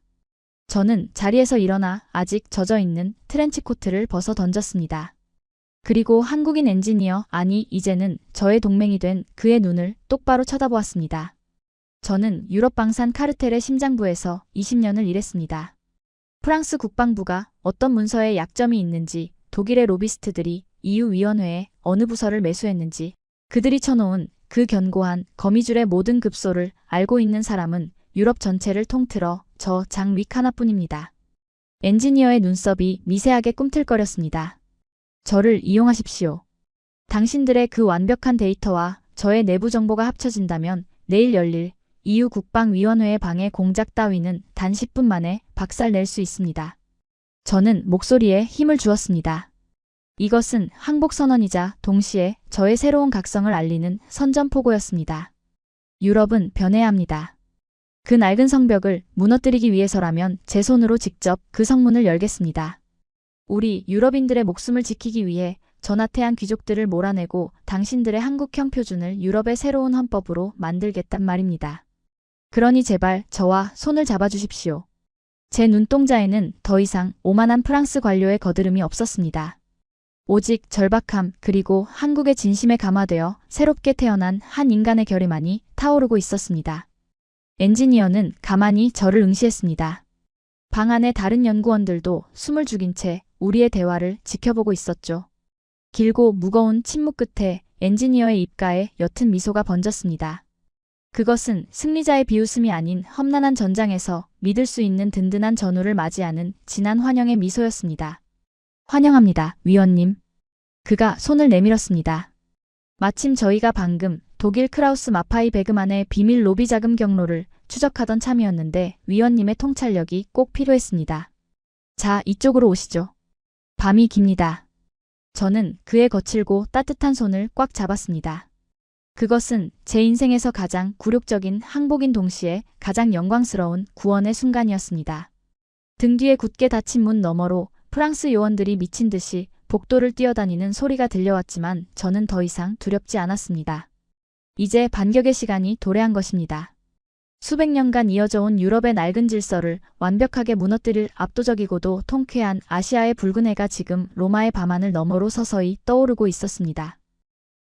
저는 자리에서 일어나 아직 젖어있는 트렌치코트를 벗어 던졌습니다. 그리고 한국인 엔지니어, 아니 이제는 저의 동맹이 된 그의 눈을 똑바로 쳐다보았습니다. 저는 유럽 방산 카르텔의 심장부에서 20년을 일했습니다. 프랑스 국방부가 어떤 문서에 약점이 있는지, 독일의 로비스트들이 EU 위원회에 어느 부서를 매수했는지, 그들이 쳐놓은 그 견고한 거미줄의 모든 급소를 알고 있는 사람은 유럽 전체를 통틀어 저 장 윅 하나뿐입니다. 엔지니어의 눈썹이 미세하게 꿈틀거렸습니다. 저를 이용하십시오. 당신들의 그 완벽한 데이터와 저의 내부 정보가 합쳐진다면 내일 열릴 EU 국방위원회의 방해 공작 따위는 단 10분 만에 박살낼 수 있습니다. 저는 목소리에 힘을 주었습니다. 이것은 항복선언이자 동시에 저의 새로운 각성을 알리는 선전포고였습니다. 유럽은 변해야 합니다. 그 낡은 성벽을 무너뜨리기 위해서라면 제 손으로 직접 그 성문을 열겠습니다. 우리 유럽인들의 목숨을 지키기 위해 전하태한 귀족들을 몰아내고 당신들의 한국형 표준을 유럽의 새로운 헌법으로 만들겠단 말입니다. 그러니 제발 저와 손을 잡아주십시오. 제 눈동자에는 더 이상 오만한 프랑스 관료의 거드름이 없었습니다. 오직 절박함, 그리고 한국의 진심에 감화되어 새롭게 태어난 한 인간의 결의만이 타오르고 있었습니다. 엔지니어는 가만히 저를 응시했습니다. 방 안의 다른 연구원들도 숨을 죽인 채 우리의 대화를 지켜보고 있었죠. 길고 무거운 침묵 끝에 엔지니어의 입가에 옅은 미소가 번졌습니다. 그것은 승리자의 비웃음이 아닌 험난한 전장에서 믿을 수 있는 든든한 전우를 맞이하는 진한 환영의 미소였습니다. 환영합니다, 위원님. 그가 손을 내밀었습니다. 마침 저희가 방금 독일 크라우스 마파이 베그만의 비밀 로비 자금 경로를 추적하던 참이었는데 위원님의 통찰력이 꼭 필요했습니다. 자, 이쪽으로 오시죠. 밤이 깁니다. 저는 그의 거칠고 따뜻한 손을 꽉 잡았습니다. 그것은 제 인생에서 가장 굴욕적인 항복인 동시에 가장 영광스러운 구원의 순간이었습니다. 등 뒤에 굳게 닫힌 문 너머로 프랑스 요원들이 미친 듯이 복도를 뛰어다니는 소리가 들려왔지만 저는 더 이상 두렵지 않았습니다. 이제 반격의 시간이 도래한 것입니다. 수백 년간 이어져 온 유럽의 낡은 질서를 완벽하게 무너뜨릴 압도적이고도 통쾌한 아시아의 붉은 해가 지금 로마의 밤하늘 너머로 서서히 떠오르고 있었습니다.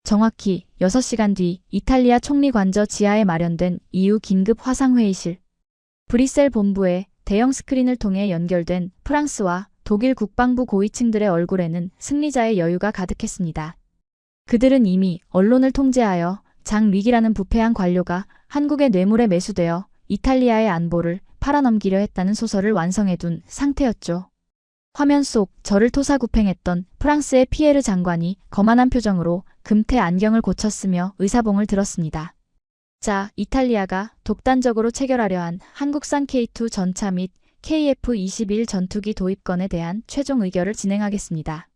정확히 6시간 뒤 이탈리아 총리 관저 지하에 마련된 EU 긴급 화상회의실. 브뤼셀 본부에 대형 스크린을 통해 연결된 프랑스와 독일 국방부 고위층들의 얼굴에는 승리자의 여유가 가득했습니다. 그들은 이미 언론을 통제하여 장위기라는 부패한 관료가 한국의 뇌물에 매수되어 이탈리아의 안보를 팔아넘기려 했다는 소설을 완성해둔 상태였죠. 화면 속 저를 토사구팽했던 프랑스의 피에르 장관이 거만한 표정으로 금태 안경을 고쳤으며 의사봉을 들었습니다. 자, 이탈리아가 독단적으로 체결하려 한 한국산 K2 전차 및 KF-21 전투기 도입건에 대한 최종 의결을 진행하겠습니다.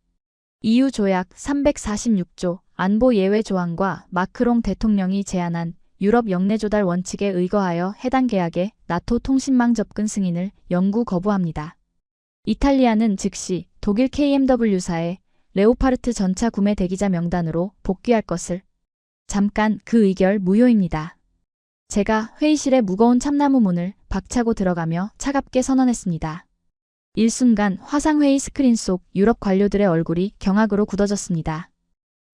EU 조약 346조 안보 예외 조항과 마크롱 대통령이 제안한 유럽 영내 조달 원칙에 의거하여 해당 계약의 나토 통신망 접근 승인을 영구 거부합니다. 이탈리아는 즉시 독일 KMW사의 레오파르트 전차 구매 대기자 명단으로 복귀할 것을. 잠깐 그 의결 무효입니다. 제가 회의실의 무거운 참나무 문을 박차고 들어가며 차갑게 선언했습니다. 일순간 화상회의 스크린 속 유럽 관료들의 얼굴이 경악으로 굳어졌습니다.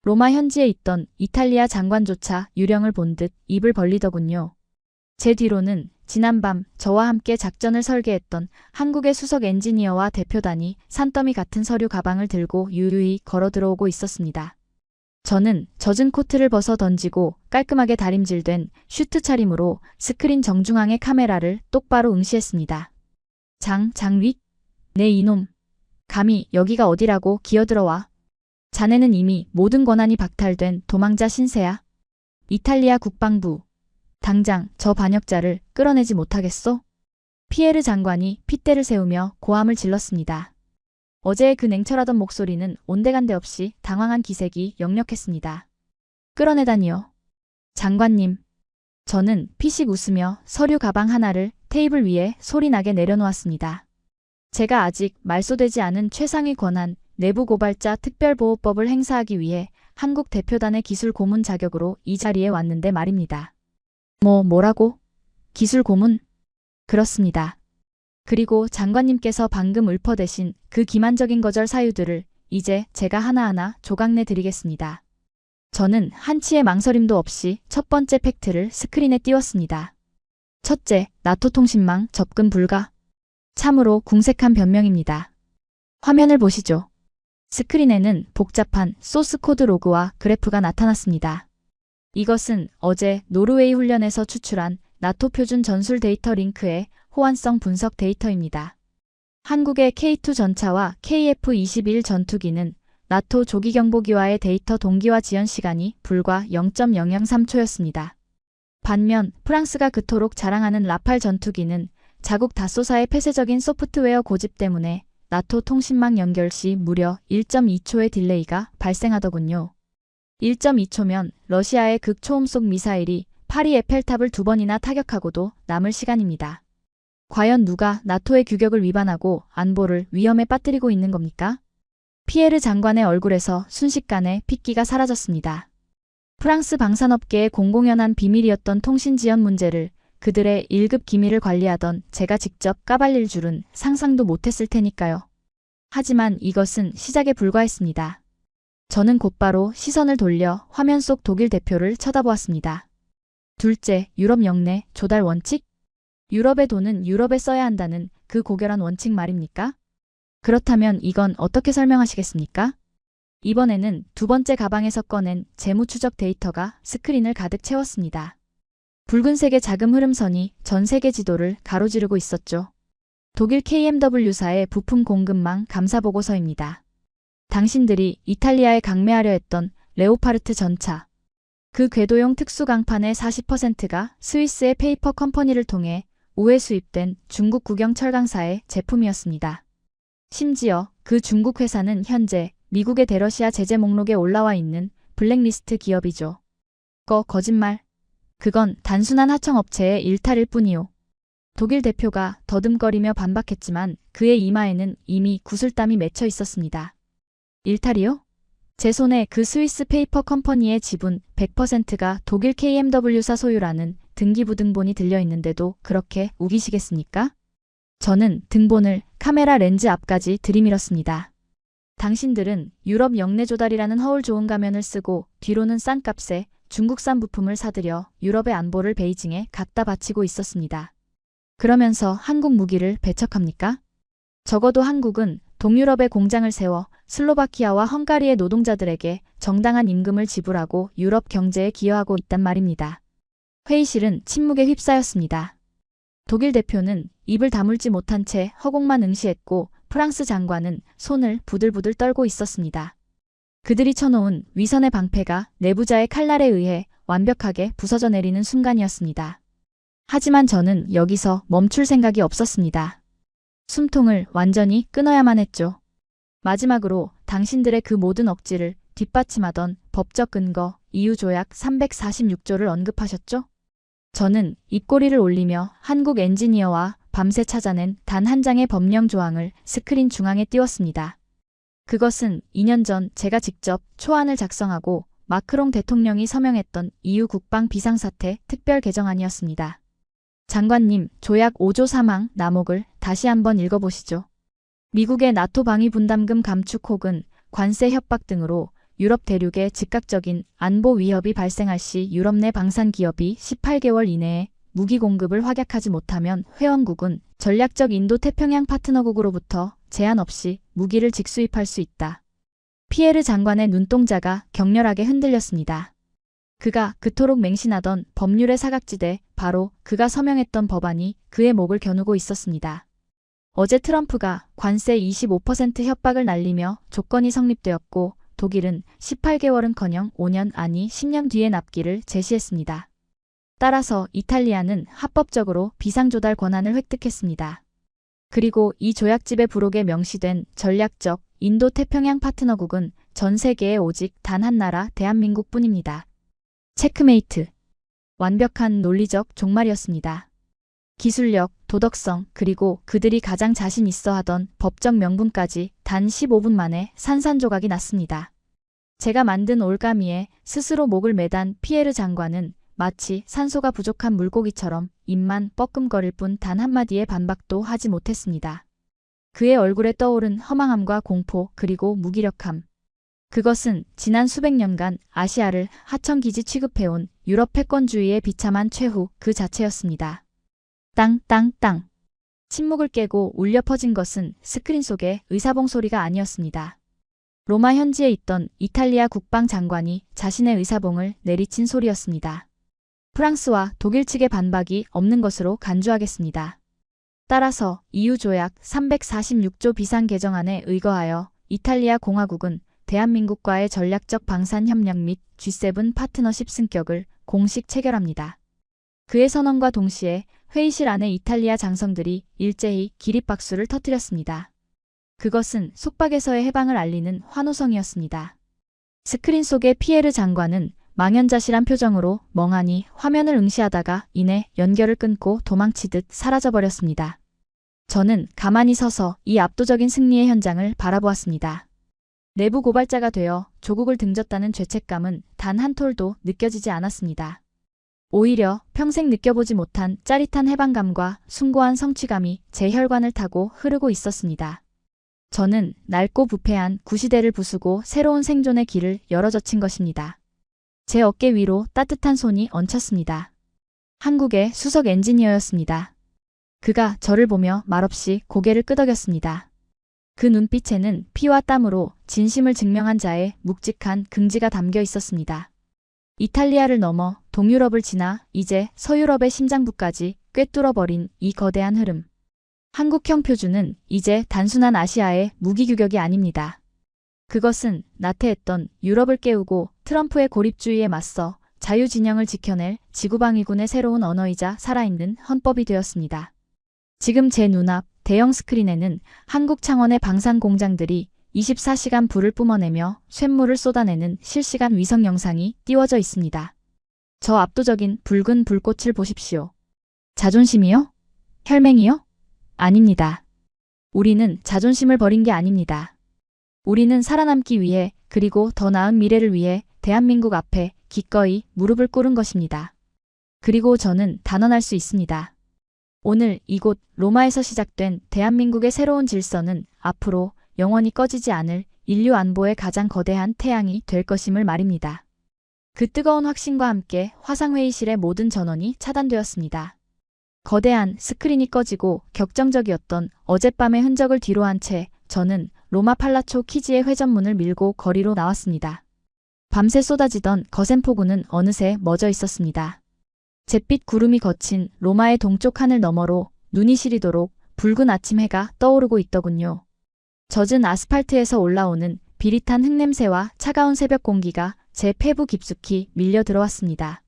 로마 현지에 있던 이탈리아 장관조차 유령을 본 듯 입을 벌리더군요. 제 뒤로는 지난밤 저와 함께 작전을 설계했던 한국의 수석 엔지니어와 대표단이 산더미 같은 서류 가방을 들고 유유히 걸어 들어오고 있었습니다. 저는 젖은 코트를 벗어 던지고 깔끔하게 다림질된 슈트 차림으로 스크린 정중앙의 카메라를 똑바로 응시했습니다. 장위? 네 이놈. 감히 여기가 어디라고 기어들어와. 자네는 이미 모든 권한이 박탈된 도망자 신세야. 이탈리아 국방부. 당장 저 반역자를 끌어내지 못하겠소? 피에르 장관이 핏대를 세우며 고함을 질렀습니다. 어제의 그 냉철하던 목소리는 온데간데 없이 당황한 기색이 역력했습니다. 끌어내다니요. 장관님. 저는 피식 웃으며 서류 가방 하나를 테이블 위에 소리나게 내려놓았습니다. 제가 아직 말소되지 않은 최상위 권한 내부 고발자 특별보호법을 행사하기 위해 한국 대표단의 기술 고문 자격으로 이 자리에 왔는데 말입니다. 뭐라고? 기술 고문? 그렇습니다. 그리고 장관님께서 방금 읊어대신 그 기만적인 거절 사유들을 이제 제가 하나하나 조각내 드리겠습니다. 저는 한치의 망설임도 없이 첫 번째 팩트를 스크린에 띄웠습니다. 첫째, 나토 통신망 접근 불가. 참으로 궁색한 변명입니다. 화면을 보시죠. 스크린에는 복잡한 소스 코드 로그와 그래프가 나타났습니다. 이것은 어제 노르웨이 훈련에서 추출한 나토 표준 전술 데이터 링크의 호환성 분석 데이터입니다. 한국의 K2 전차와 KF-21 전투기는 나토 조기경보기와의 데이터 동기화 지연 시간이 불과 0.003초였습니다. 반면 프랑스가 그토록 자랑하는 라팔 전투기는 자국 다소사의 폐쇄적인 소프트웨어 고집 때문에 나토 통신망 연결 시 무려 1.2초의 딜레이가 발생하더군요. 1.2초면 러시아의 극초음속 미사일이 파리 에펠탑을 2번이나 타격하고도 남을 시간입니다. 과연 누가 나토의 규격을 위반하고 안보를 위험에 빠뜨리고 있는 겁니까? 피에르 장관의 얼굴에서 순식간에 핏기가 사라졌습니다. 프랑스 방산업계의 공공연한 비밀이었던 통신 지연 문제를 그들의 1급 기밀을 관리하던 제가 직접 까발릴 줄은 상상도 못했을 테니까요. 하지만 이것은 시작에 불과했습니다. 저는 곧바로 시선을 돌려 화면 속 독일 대표를 쳐다보았습니다. 둘째, 유럽 영내 조달 원칙? 유럽의 돈은 유럽에 써야 한다는 그 고결한 원칙 말입니까? 그렇다면 이건 어떻게 설명하시겠습니까? 이번에는 두 번째 가방에서 꺼낸 재무 추적 데이터가 스크린을 가득 채웠습니다. 붉은색의 자금 흐름선이 전 세계 지도를 가로지르고 있었죠. 독일 KMW사의 부품 공급망 감사 보고서입니다. 당신들이 이탈리아에 강매하려 했던 레오파르트 전차. 그 궤도용 특수 강판의 40%가 스위스의 페이퍼 컴퍼니를 통해 우회 수입된 중국 국영 철강사의 제품이었습니다. 심지어 그 중국 회사는 현재 미국의 대러시아 제재 목록에 올라와 있는 블랙리스트 기업이죠. 거짓말. 그건 단순한 하청업체의 일탈일 뿐이요. 독일 대표가 더듬거리며 반박했지만 그의 이마에는 이미 구슬땀이 맺혀 있었습니다. 일탈이요? 제 손에 그 스위스 페이퍼 컴퍼니의 지분 100%가 독일 KMW사 소유라는 등기부 등본이 들려 있는데도 그렇게 우기시겠습니까? 저는 등본을 카메라 렌즈 앞까지 들이밀었습니다. 당신들은 유럽 영내 조달이라는 허울 좋은 가면을 쓰고 뒤로는 싼 값에 중국산 부품을 사들여 유럽의 안보를 베이징에 갖다 바치고 있었습니다. 그러면서 한국 무기를 배척합니까? 적어도 한국은 동유럽에 공장을 세워 슬로바키아와 헝가리의 노동자들에게 정당한 임금을 지불하고 유럽 경제에 기여하고 있단 말입니다. 회의실은 침묵에 휩싸였습니다. 독일 대표는 입을 다물지 못한 채 허공만 응시했고 프랑스 장관은 손을 부들부들 떨고 있었습니다. 그들이 쳐놓은 위선의 방패가 내부자의 칼날에 의해 완벽하게 부서져 내리는 순간이었습니다. 하지만 저는 여기서 멈출 생각이 없었습니다. 숨통을 완전히 끊어야만 했죠. 마지막으로 당신들의 그 모든 억지를 뒷받침하던 법적 근거, EU-조약 346조를 언급하셨죠? 저는 입꼬리를 올리며 한국 엔지니어와 밤새 찾아낸 단 한 장의 법령 조항을 스크린 중앙에 띄웠습니다. 그것은 2년 전 제가 직접 초안을 작성하고 마크롱 대통령이 서명했던 EU 국방 비상사태 특별 개정안이었습니다. 장관님, 조약 5조 3항 남목을 다시 한번 읽어보시죠. 미국의 나토 방위 분담금 감축 혹은 관세 협박 등으로 유럽 대륙에 즉각적인 안보 위협이 발생할 시 유럽 내 방산 기업이 18개월 이내에 무기 공급을 확약하지 못하면 회원국은 전략적 인도-태평양 파트너국으로부터 제한 없이 무기를 직수입할 수 있다. 피에르 장관의 눈동자가 격렬하게 흔들렸습니다. 그가 그토록 맹신하던 법률의 사각지대, 바로 그가 서명했던 법안이 그의 목을 겨누고 있었습니다. 어제 트럼프가 관세 25% 협박을 날리며 조건이 성립되었고 독일은 18개월은커녕 5년 아니 10년 뒤에 납기를 제시했습니다. 따라서 이탈리아는 합법적으로 비상조달 권한을 획득했습니다. 그리고 이 조약집의 부록에 명시된 전략적 인도-태평양 파트너국은 전 세계에 오직 단 한 나라 대한민국뿐입니다. 체크메이트. 완벽한 논리적 종말이었습니다. 기술력, 도덕성, 그리고 그들이 가장 자신 있어 하던 법적 명분까지 단 15분 만에 산산조각이 났습니다. 제가 만든 올가미에 스스로 목을 매단 피에르 장관은 마치 산소가 부족한 물고기처럼 입만 뻐끔거릴 뿐 단 한마디의 반박도 하지 못했습니다. 그의 얼굴에 떠오른 허망함과 공포 그리고 무기력함. 그것은 지난 수백 년간 아시아를 하청기지 취급해온 유럽 패권주의의 비참한 최후 그 자체였습니다. 땅땅땅. 침묵을 깨고 울려 퍼진 것은 스크린 속의 의사봉 소리가 아니었습니다. 로마 현지에 있던 이탈리아 국방장관이 자신의 의사봉을 내리친 소리였습니다. 프랑스와 독일 측의 반박이 없는 것으로 간주하겠습니다. 따라서 EU-조약 346조 비상 개정안에 의거하여 이탈리아 공화국은 대한민국과의 전략적 방산 협력 및 G7 파트너십 승격을 공식 체결합니다. 그의 선언과 동시에 회의실 안에 이탈리아 장성들이 일제히 기립박수를 터뜨렸습니다. 그것은 속박에서의 해방을 알리는 환호성이었습니다. 스크린 속의 피에르 장관은 망연자실한 표정으로 멍하니 화면을 응시하다가 이내 연결을 끊고 도망치듯 사라져버렸습니다. 저는 가만히 서서 이 압도적인 승리의 현장을 바라보았습니다. 내부 고발자가 되어 조국을 등졌다는 죄책감은 단 한 톨도 느껴지지 않았습니다. 오히려 평생 느껴보지 못한 짜릿한 해방감과 숭고한 성취감이 제 혈관을 타고 흐르고 있었습니다. 저는 낡고 부패한 구시대를 부수고 새로운 생존의 길을 열어젖힌 것입니다. 제 어깨 위로 따뜻한 손이 얹혔습니다. 한국의 수석 엔지니어였습니다. 그가 저를 보며 말없이 고개를 끄덕였습니다. 그 눈빛에는 피와 땀으로 진심을 증명한 자의 묵직한 긍지가 담겨 있었습니다. 이탈리아를 넘어 동유럽을 지나 이제 서유럽의 심장부까지 꿰뚫어버린 이 거대한 흐름. 한국형 표준은 이제 단순한 아시아의 무기규격이 아닙니다. 그것은 나태했던 유럽을 깨우고 트럼프의 고립주의에 맞서 자유진영을 지켜낼 지구방위군의 새로운 언어이자 살아있는 헌법이 되었습니다. 지금 제 눈앞 대형 스크린에는 한국 창원의 방산 공장들이 24시간 불을 뿜어내며 쇳물을 쏟아내는 실시간 위성 영상이 띄워져 있습니다. 저 압도적인 붉은 불꽃을 보십시오. 자존심이요? 혈맹이요? 아닙니다. 우리는 자존심을 버린 게 아닙니다. 우리는 살아남기 위해 그리고 더 나은 미래를 위해 대한민국 앞에 기꺼이 무릎을 꿇은 것입니다. 그리고 저는 단언할 수 있습니다. 오늘 이곳 로마에서 시작된 대한민국의 새로운 질서는 앞으로 영원히 꺼지지 않을 인류 안보의 가장 거대한 태양이 될 것임을 말입니다. 그 뜨거운 확신과 함께 화상회의실의 모든 전원이 차단되었습니다. 거대한 스크린이 꺼지고 격정적이었던 어젯밤의 흔적을 뒤로한 채 저는 로마 팔라초 키지의 회전문을 밀고 거리로 나왔습니다. 밤새 쏟아지던 거센 폭우는 어느새 멎어 있었습니다. 잿빛 구름이 거친 로마의 동쪽 하늘 너머로 눈이 시리도록 붉은 아침 해가 떠오르고 있더군요. 젖은 아스팔트에서 올라오는 비릿한 흙냄새와 차가운 새벽 공기가 제 폐부 깊숙이 밀려 들어왔습니다.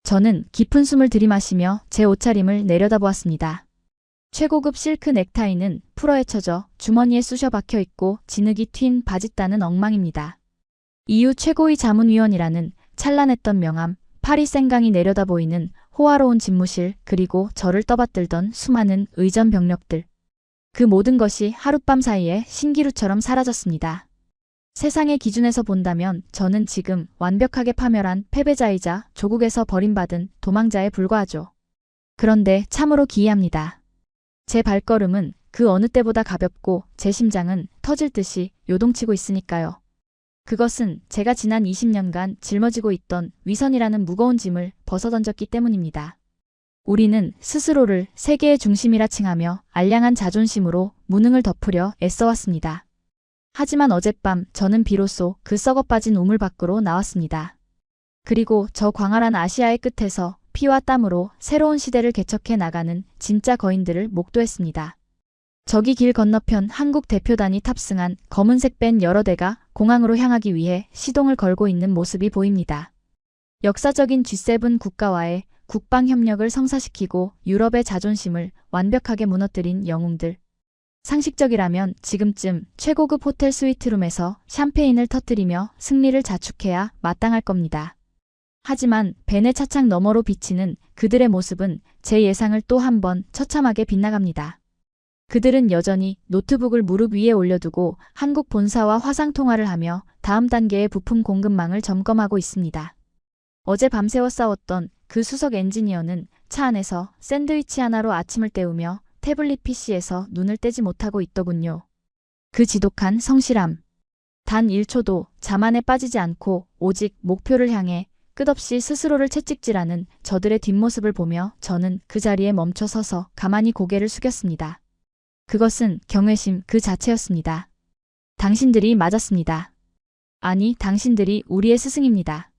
저는 깊은 숨을 들이마시며 제 옷차림을 내려다보았습니다. 최고급 실크 넥타이는 풀어헤쳐져 주머니에 쑤셔 박혀 있고 진흙이 튄 바짓단은 엉망입니다. EU 최고위 자문위원이라는 찬란했던 명함, 파리 생강이 내려다 보이는 호화로운 집무실, 그리고 저를 떠받들던 수많은 의전 병력들. 그 모든 것이 하룻밤 사이에 신기루처럼 사라졌습니다. 세상의 기준에서 본다면 저는 지금 완벽하게 파멸한 패배자이자 조국에서 버림받은 도망자에 불과하죠. 그런데 참으로 기이합니다. 제 발걸음은 그 어느 때보다 가볍고 제 심장은 터질 듯이 요동치고 있으니까요. 그것은 제가 지난 20년간 짊어지고 있던 위선이라는 무거운 짐을 벗어던졌기 때문입니다. 우리는 스스로를 세계의 중심이라 칭하며 알량한 자존심으로 무능을 덮으려 애써왔습니다. 하지만 어젯밤 저는 비로소 그 썩어빠진 우물 밖으로 나왔습니다. 그리고 저 광활한 아시아의 끝에서 피와 땀으로 새로운 시대를 개척해 나가는 진짜 거인들을 목도했습니다. 저기 길 건너편 한국 대표단이 탑승한 검은색 밴 여러 대가 공항으로 향하기 위해 시동을 걸고 있는 모습이 보입니다. 역사적인 G7 국가와의 국방 협력을 성사시키고 유럽의 자존심을 완벽하게 무너뜨린 영웅들. 상식적이라면 지금쯤 최고급 호텔 스위트룸에서 샴페인을 터뜨리며 승리를 자축해야 마땅할 겁니다. 하지만 벤의 차창 너머로 비치는 그들의 모습은 제 예상을 또 한 번 처참하게 빗나갑니다. 그들은 여전히 노트북을 무릎 위에 올려두고 한국 본사와 화상통화를 하며 다음 단계의 부품 공급망을 점검하고 있습니다. 어제 밤새워 싸웠던 그 수석 엔지니어는 차 안에서 샌드위치 하나로 아침을 때우며 태블릿 PC에서 눈을 떼지 못하고 있더군요. 그 지독한 성실함. 단 1초도 자만에 빠지지 않고 오직 목표를 향해 끝없이 스스로를 채찍질하는 저들의 뒷모습을 보며 저는 그 자리에 멈춰 서서 가만히 고개를 숙였습니다. 그것은 경외심 그 자체였습니다. 당신들이 맞았습니다. 아니, 당신들이 우리의 스승입니다.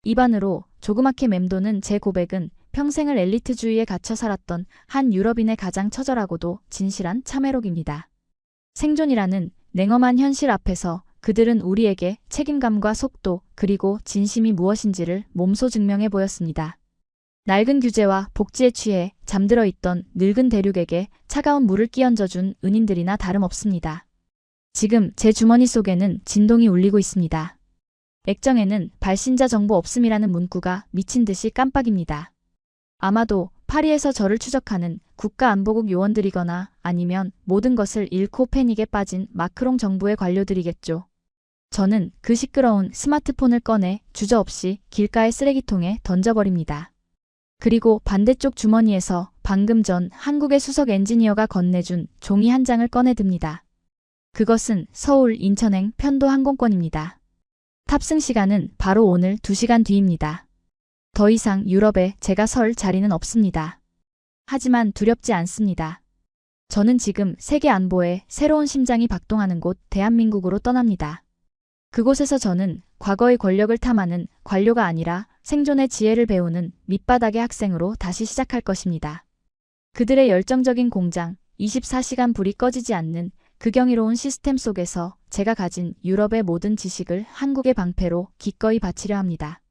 입안으로 조그맣게 맴도는 제 고백은 평생을 엘리트주의에 갇혀 살았던 한 유럽인의 가장 처절하고도 진실한 참회록입니다. 생존이라는 냉엄한 현실 앞에서 그들은 우리에게 책임감과 속도 그리고 진심이 무엇인지를 몸소 증명해 보였습니다. 낡은 규제와 복지에 취해 잠들어 있던 늙은 대륙에게 차가운 물을 끼얹어준 은인들이나 다름없습니다. 지금 제 주머니 속에는 진동이 울리고 있습니다. 액정에는 발신자 정보 없음이라는 문구가 미친 듯이 깜빡입니다. 아마도 파리에서 저를 추적하는 국가안보국 요원들이거나 아니면 모든 것을 잃고 패닉에 빠진 마크롱 정부의 관료들이겠죠. 저는 그 시끄러운 스마트폰을 꺼내 주저없이 길가의 쓰레기통에 던져버립니다. 그리고 반대쪽 주머니에서 방금 전 한국의 수석 엔지니어가 건네준 종이 한 장을 꺼내듭니다. 그것은 서울 인천행 편도 항공권입니다. 탑승 시간은 바로 오늘 2시간 뒤입니다. 더 이상 유럽에 제가 설 자리는 없습니다. 하지만 두렵지 않습니다. 저는 지금 세계 안보에 새로운 심장이 박동하는 곳 대한민국으로 떠납니다. 그곳에서 저는 과거의 권력을 탐하는 관료가 아니라 생존의 지혜를 배우는 밑바닥의 학생으로 다시 시작할 것입니다. 그들의 열정적인 공장, 24시간 불이 꺼지지 않는 그 경이로운 시스템 속에서 제가 가진 유럽의 모든 지식을 한국의 방패로 기꺼이 바치려 합니다.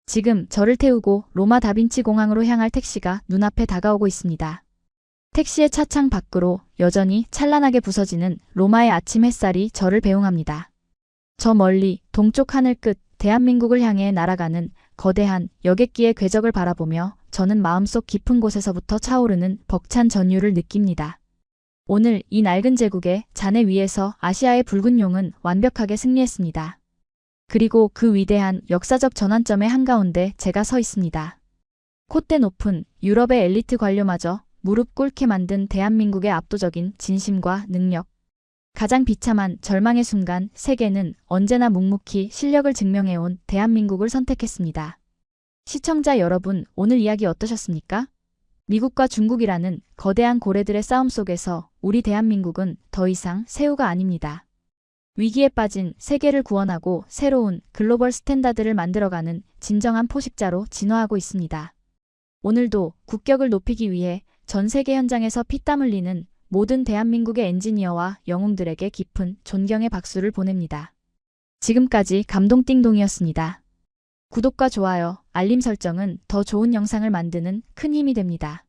지금 저를 태우고 로마 다빈치 공항으로 향할 택시가 눈앞에 다가오고 있습니다. 택시의 차창 밖으로 여전히 찬란하게 부서지는 로마의 아침 햇살이 저를 배웅합니다. 저 멀리 동쪽 하늘 끝 대한민국을 향해 날아가는 거대한 여객기의 궤적을 바라보며 저는 마음속 깊은 곳에서부터 차오르는 벅찬 전율을 느낍니다. 오늘 이 낡은 제국의 잔해 위에서 아시아의 붉은 용은 완벽하게 승리했습니다. 그리고 그 위대한 역사적 전환점의 한가운데 제가 서 있습니다. 콧대 높은 유럽의 엘리트 관료마저 무릎 꿇게 만든 대한민국의 압도적인 진심과 능력. 가장 비참한 절망의 순간 세계는 언제나 묵묵히 실력을 증명해온 대한민국을 선택했습니다. 시청자 여러분, 오늘 이야기 어떠셨습니까? 미국과 중국이라는 거대한 고래들의 싸움 속에서 우리 대한민국은 더 이상 새우가 아닙니다. 위기에 빠진 세계를 구원하고 새로운 글로벌 스탠다드를 만들어가는 진정한 포식자로 진화하고 있습니다. 오늘도 국격을 높이기 위해 전 세계 현장에서 피땀 흘리는 모든 대한민국의 엔지니어와 영웅들에게 깊은 존경의 박수를 보냅니다. 지금까지 감동띵동이었습니다. 구독과 좋아요, 알림 설정은 더 좋은 영상을 만드는 큰 힘이 됩니다.